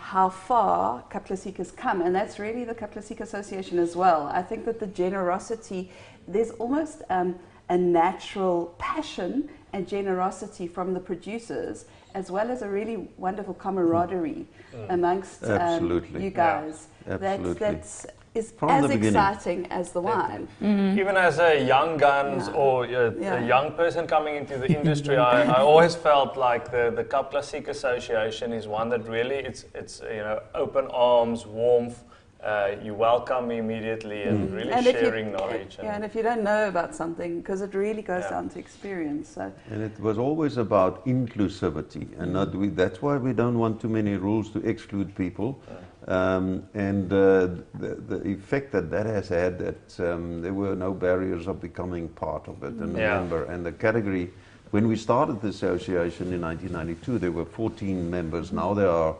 Speaker 4: how far Cap Classique has come, and that's really the Cap Classique Association as well. I think that the generosity, there's almost a natural passion and generosity from the producers, as well as a really wonderful camaraderie amongst you guys.
Speaker 2: Yeah. Absolutely.
Speaker 4: That's is
Speaker 2: From
Speaker 4: as
Speaker 2: the beginning.
Speaker 4: exciting as the wine.
Speaker 1: Even as a young guns or a young person coming into the industry, I always felt like the Cap Classique Association is one that really it's open arms, warmth. You welcome me immediately and really sharing knowledge.
Speaker 4: And if you don't know about something, because it really goes down to experience. So.
Speaker 2: And it was always about inclusivity, and that's why we don't want too many rules to exclude people. The effect that has had, that there were no barriers of becoming part of it and a member. And the category, when we started the association in 1992, there were 14 members. Now there are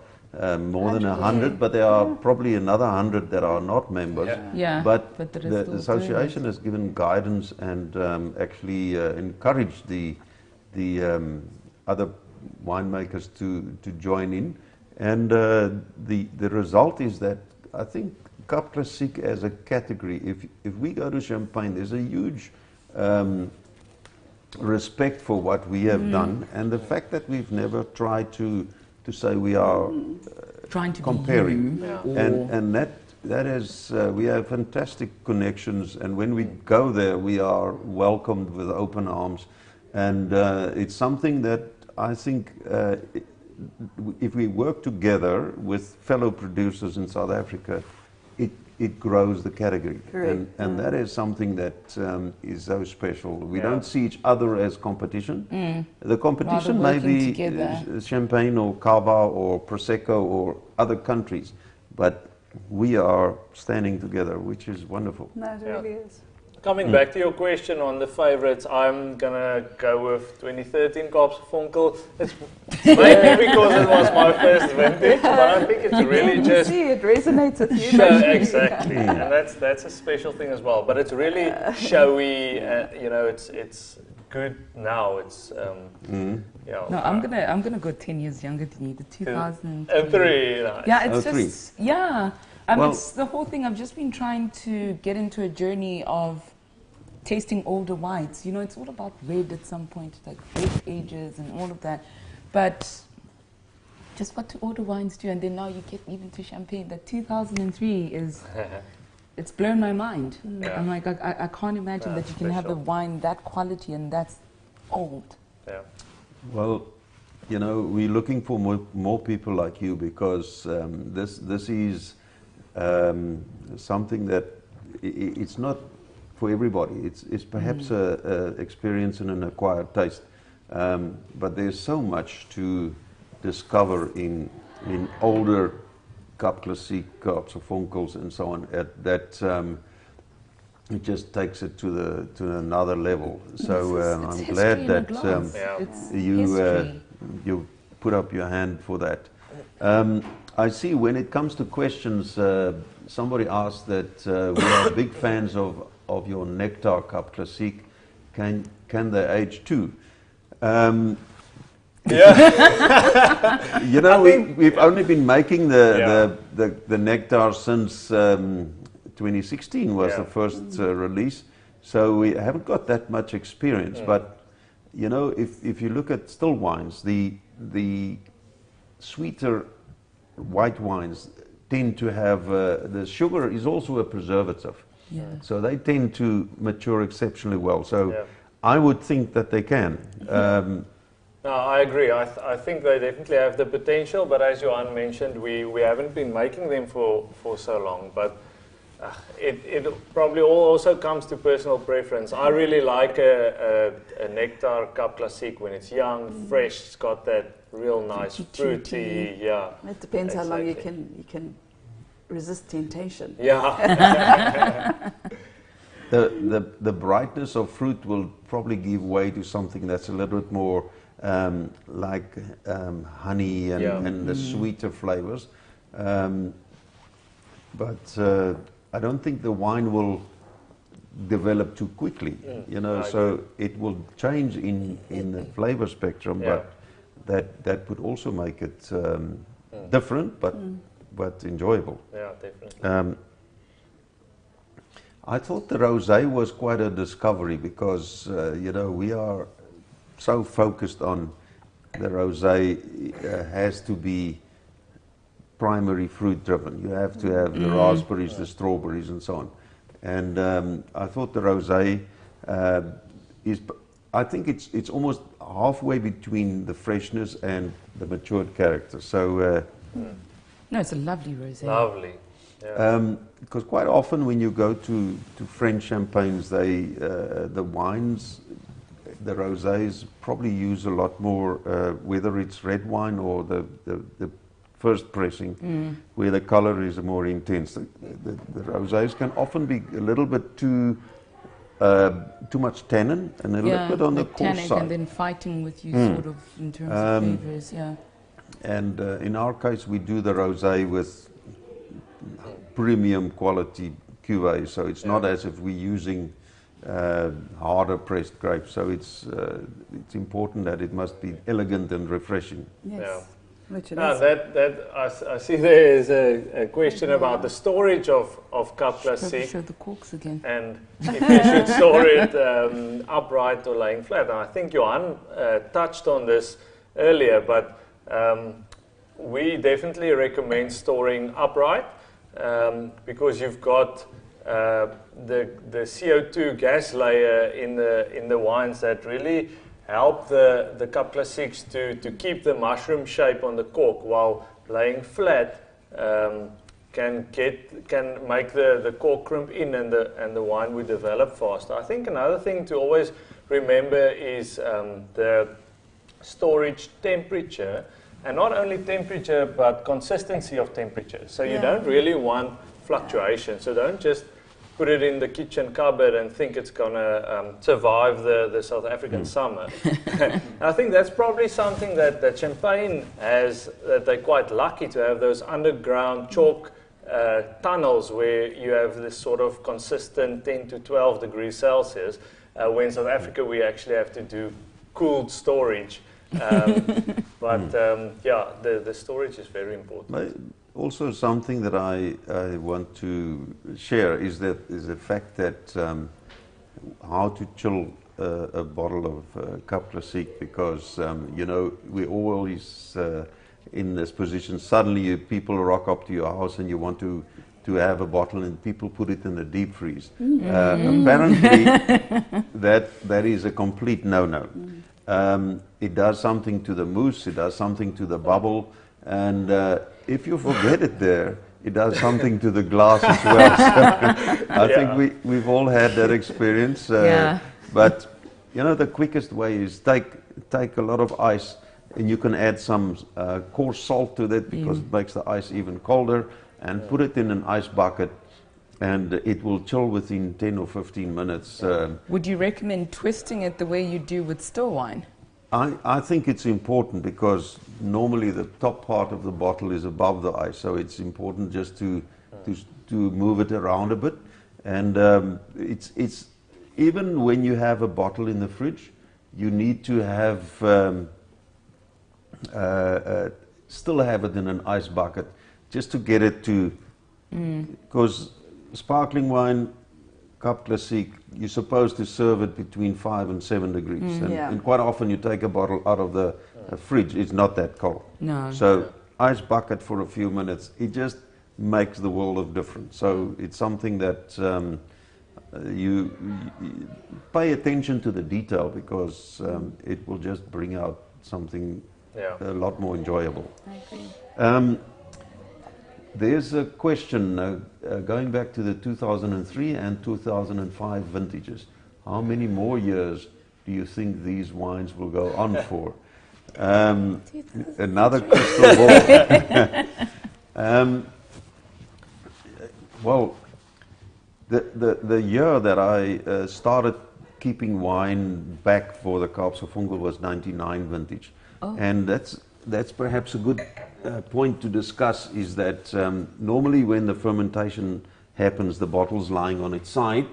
Speaker 2: more than 100, but there are probably another 100 that are not members. But the association has given guidance and actually encouraged the other winemakers to join in. And the result is that I think Cap Classique as a category, if we go to Champagne, there's a huge respect for what we have done, and the fact that we've never tried to say we are
Speaker 3: trying to
Speaker 2: comparing, and that is we have fantastic connections, and when we go there, we are welcomed with open arms, and it's something that I think. If we work together with fellow producers in South Africa, it grows the category. And that is something that is so special. We don't see each other as competition. The competition may be Champagne or Cava or Prosecco or other countries, but we are standing together, which is wonderful.
Speaker 4: No, it really is.
Speaker 1: Coming back to your question on the favorites, I'm gonna go with 2013 Kaapse. It's maybe because it was my first vintage, but I think it's really just
Speaker 4: it resonates with you.
Speaker 1: Exactly, and that's a special thing as well. But it's really showy. It's good now. It's
Speaker 3: No, I'm gonna go 10 years younger than you. The 2003.
Speaker 1: 3.
Speaker 3: Yeah, it's just it's the whole thing. I've just been trying to get into a journey of tasting older wines. It's all about red at some point, like red ages and all of that. But just what do older wines do? And then now you get even to Champagne. That 2003 is, it's blown my mind. I'm like, I can't imagine that you can have a wine that quality and that's old.
Speaker 1: Yeah.
Speaker 2: Well, we're looking for more people like you, because this is something that it's not for everybody. It's perhaps a experience and an acquired taste, but there's so much to discover in older Cap Classique, Kaapse and so on. That it just takes it to another level. So I'm glad that you put up your hand for that. I see when it comes to questions, somebody asked that we are big fans of your Nectar Cap Classique. Can they age too? We've only been making the Nectar since 2016 was the first release, so we haven't got that much experience. But if you look at still wines, the sweeter white wines tend to have the sugar is also a preservative, so they tend to mature exceptionally well. So I would think that they can.
Speaker 1: No, I agree. I think they definitely have the potential, but as Johan mentioned, we haven't been making them for so long. But it probably all also comes to personal preference. I really like a Nectar Cap Classique when it's young, fresh. It's got that real nice fruity. Yeah.
Speaker 4: It depends how long you can resist temptation.
Speaker 1: Yeah.
Speaker 2: The brightness of fruit will probably give way to something that's a little bit more like honey and the sweeter flavors. But I don't think the wine will develop too quickly, so it will change in the flavor spectrum, but that would also make it different, but enjoyable.
Speaker 1: Yeah, definitely.
Speaker 2: I thought the rosé was quite a discovery because, we are so focused on the rosé has to be primary fruit driven. You have to have the raspberries, the strawberries, and so on. And I thought the rosé I think it's almost halfway between the freshness and the matured character. So
Speaker 3: no, it's a lovely rosé.
Speaker 1: Lovely. Yeah.
Speaker 2: because quite often when you go to French champagnes, the wines, the rosés probably use a lot more, whether it's red wine or the first pressing, where the color is more intense. The rosés can often be a little bit too much tannin and a little bit on the coarse
Speaker 3: tannic
Speaker 2: side.
Speaker 3: and then fighting with you sort of in terms of flavors, yeah.
Speaker 2: And in our case, we do the rosé with premium quality cuvée, so it's not as if we're using harder pressed grapes. So it's important that it must be elegant and refreshing.
Speaker 4: Yes.
Speaker 1: Yeah.
Speaker 4: Which it
Speaker 1: Now
Speaker 4: is.
Speaker 1: I see there is a question about the storage of Cup
Speaker 3: Probably
Speaker 1: Classique,
Speaker 3: show the corks again.
Speaker 1: and if you should store it upright or laying flat. And I think Johan touched on this earlier, but we definitely recommend storing upright because you've got the CO2 gas layer in the wines that really help the Cup Classiques to keep the mushroom shape on the cork, while laying flat can make the cork crimp in and the wine will develop faster. I think another thing to always remember is the storage temperature, and not only temperature but consistency of temperature. So you don't really want fluctuation. So don't just put it in the kitchen cupboard and think it's going to survive the South African summer. I think that's probably something that Champagne has, that they're quite lucky to have those underground chalk tunnels where you have this sort of consistent 10 to 12 degrees Celsius. When in South Africa we actually have to do cooled storage. But the storage is very important.
Speaker 2: Also, something that I want to share is the fact that how to chill a bottle of Cup Classique, because we're always in this position. Suddenly, people rock up to your house and you want to have a bottle, and people put it in the deep freeze. Apparently, that is a complete no-no. It does something to the mousse, it does something to the bubble, and if you forget it there, it does something to the glass as well. So I think we've all had that experience. But the quickest way is take a lot of ice, and you can add some coarse salt to that because it makes the ice even colder, and put it in an ice bucket, and it will chill within 10 or 15 minutes.
Speaker 3: Would you recommend twisting it the way you do with still wine?
Speaker 2: I think it's important because normally the top part of the bottle is above the ice, so it's important just to move it around a bit. And it's even when you have a bottle in the fridge, you need to have still have it in an ice bucket just to get it to, because sparkling wine, Cup Classique, you're supposed to serve it between 5 and 7 degrees. And quite often you take a bottle out of the fridge, it's not that cold.
Speaker 3: No.
Speaker 2: So ice bucket for a few minutes, it just makes the world of difference. So it's something that you pay attention to the detail, because it will just bring out something a lot more enjoyable.
Speaker 4: I agree.
Speaker 2: There's a question going back to the 2003 and 2005 vintages. How many more years do you think these wines will go on for? Another crystal ball. Well, the year that I started keeping wine back for the Kaapse was 99 vintage. And that's perhaps a good point to discuss, is that normally when the fermentation happens, the bottle's lying on its side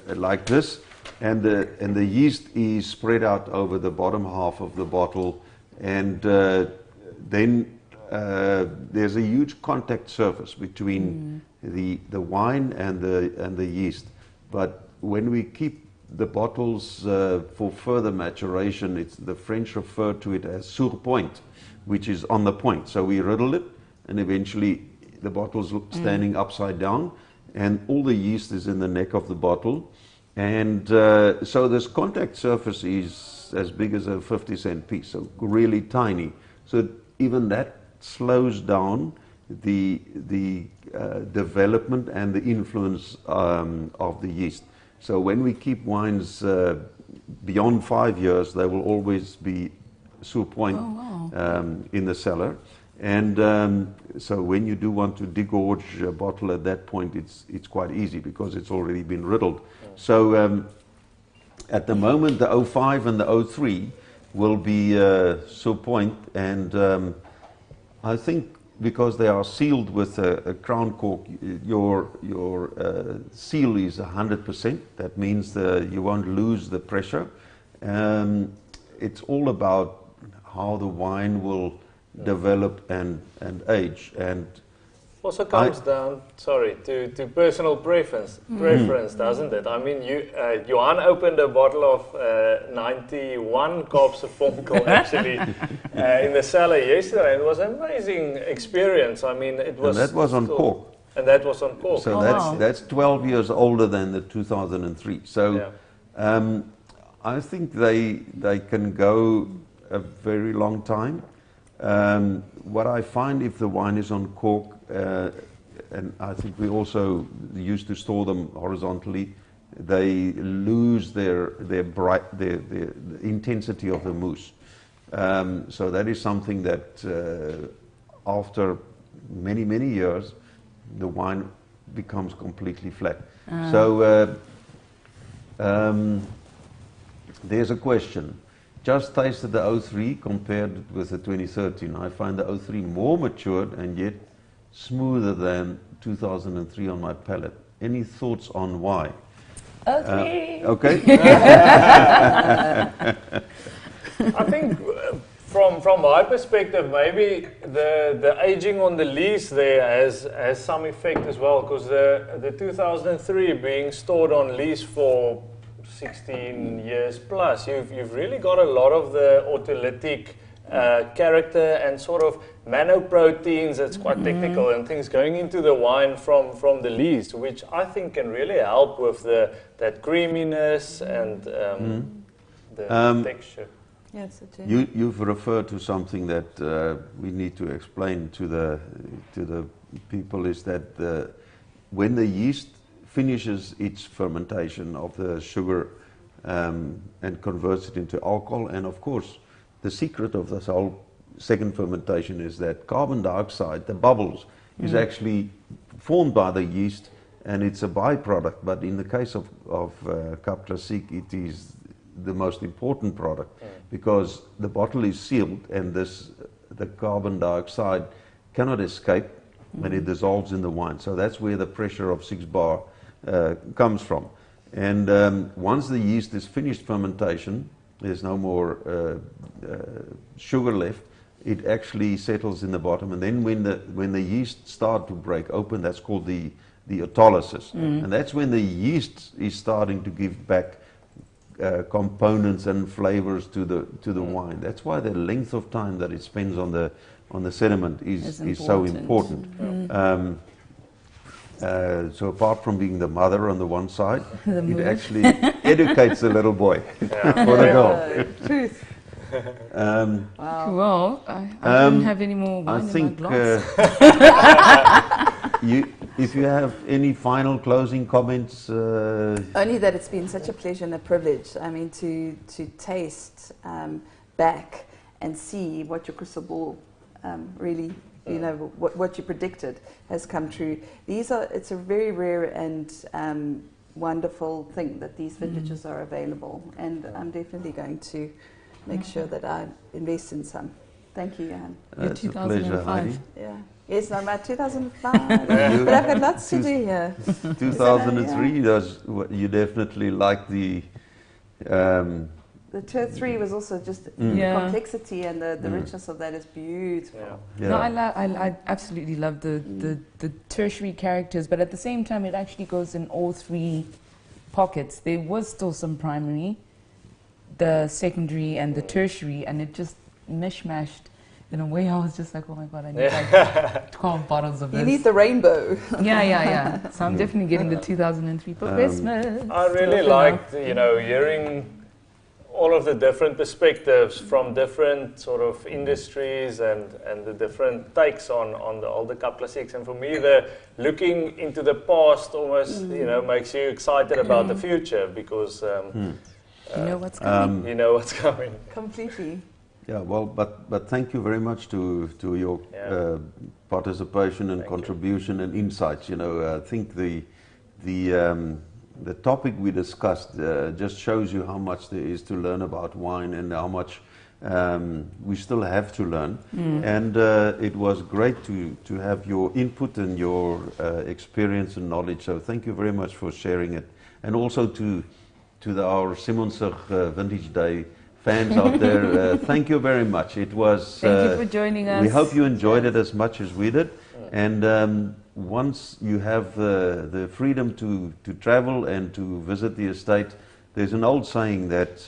Speaker 2: like this, and the yeast is spread out over the bottom half of the bottle, and then there's a huge contact surface between the wine and the yeast. But when we keep the bottles for further maturation, the French refer to it as sur point, which is on the point. So we riddle it, and eventually the bottle's standing upside down, and all the yeast is in the neck of the bottle. And so this contact surface is as big as a 50-cent piece, so really tiny. So even that slows down the development and the influence of the yeast. So when we keep wines beyond 5 years, they will always be sur point in the cellar. And so when you do want to degorge a bottle at that point, it's quite easy because it's already been riddled. So at the moment, the 05 and the 03 will be sur point, and I think because they are sealed with a crown cork, your seal is 100%. That means you won't lose the pressure. It's all about how the wine will develop and age, and
Speaker 1: also comes down, to personal preference, doesn't it? I mean, Johan opened a bottle of 91 Kaapse Vonkel actually in the cellar yesterday. It was an amazing experience. I mean, it was.
Speaker 2: And that was on cork.
Speaker 1: And that was on cork.
Speaker 2: So that's 12 years older than the 2003. So I think they can go a very long time. What I find, if the wine is on cork, and I think we also used to store them horizontally, they lose the intensity of the mousse. So that is something that after many years, the wine becomes completely flat. So there's a question. Just tasted the 03 compared with the 2013. I find the 03 more matured and yet smoother than 2003 on my palate. Any thoughts on why?
Speaker 3: 03.
Speaker 2: Okay.
Speaker 1: I think from my perspective, maybe the aging on the lees there has some effect as well, because the 2003 being stored on lees for 16 years plus, you've really got a lot of the autolytic character and sort of manoproteins, that's quite technical, and things going into the wine from the lees, which I think can really help with that creaminess and the texture.
Speaker 4: Yes,
Speaker 2: You've referred to something that we need to explain to the people, is that when the yeast finishes its fermentation of the sugar and converts it into alcohol, and of course the secret of this whole second fermentation is that carbon dioxide, the bubbles, is actually formed by the yeast, and it's a byproduct. But in the case of Classique, it is the most important product, because the bottle is sealed, and the carbon dioxide cannot escape, and it dissolves in the wine. So that's where the pressure of 6 bar comes from. And once the yeast is finished fermentation, there's no more sugar left. It actually settles in the bottom, and then when the yeast start to break open, that's called the autolysis, and that's when the yeast is starting to give back components and flavors to the wine. That's why the length of time that it spends on the sediment is so important. So apart from being the mother on the one side, it actually educates the little boy or the girl.
Speaker 4: Truth.
Speaker 3: Well, I don't have any more wine in my glass.
Speaker 2: If you have any final closing comments?
Speaker 4: Only that it's been such a pleasure and a privilege. I mean, to taste back and see what your crystal ball really, what you predicted has come true. It's a very rare and wonderful thing that these vintages are available, and I'm definitely going to make sure that I invest in some. Thank you, Johan.
Speaker 2: It's a pleasure, Heidi.
Speaker 4: Yeah. Yes, no, my 2005. But I've got lots to do here.
Speaker 2: 2003, you definitely like the
Speaker 4: The tier 3 was also just
Speaker 3: Yeah.
Speaker 4: complexity, and the richness of that is beautiful.
Speaker 1: Yeah.
Speaker 3: No, I absolutely love the tertiary characters, but at the same time, it actually goes in all three pockets. There was still some primary, the secondary, and the tertiary, and it just mishmashed in a way. I was just like, oh my god, I need like 12 bottles of this.
Speaker 4: You need the rainbow.
Speaker 3: Yeah. So I'm definitely getting the 2003 for Christmas.
Speaker 1: I really liked, hearing all of the different perspectives from different sort of industries and the different takes on the older Classiques. And for me, the looking into the past almost, makes you excited about the future because
Speaker 3: you know what's coming.
Speaker 1: you know what's coming.
Speaker 4: Completely.
Speaker 2: Yeah, well, but thank you very much to your participation and contribution and insights. I think the topic we discussed just shows you how much there is to learn about wine and how much we still have to learn. And it was great to have your input and your experience and knowledge. So thank you very much for sharing it. And also to our Simonsig Vintage Day fans out there, thank you very much. It was.
Speaker 3: Thank you for joining us.
Speaker 2: We hope you enjoyed it as much as we did. And once you have the freedom to travel and to visit the estate, there's an old saying that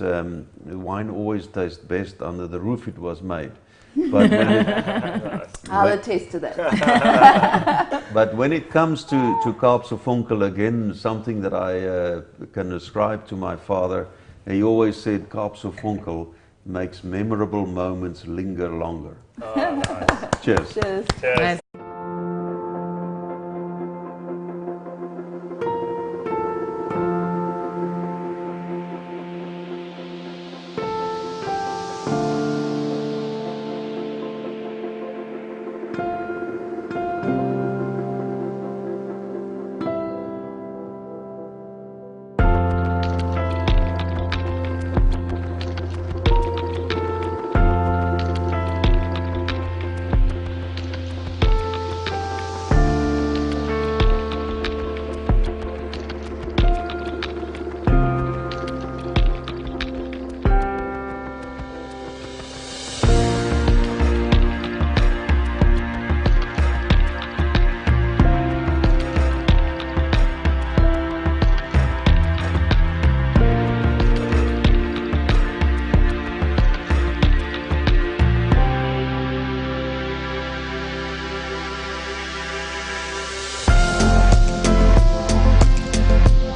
Speaker 2: wine always tastes best under the roof it was made. But
Speaker 4: I'll attest to that.
Speaker 2: But when it comes to Kaapse Vonkel, again, something that I can ascribe to my father, he always said Kaapse Vonkel makes memorable moments linger longer.
Speaker 1: Oh, nice.
Speaker 2: Cheers.
Speaker 4: Cheers.
Speaker 1: Cheers.
Speaker 3: Nice.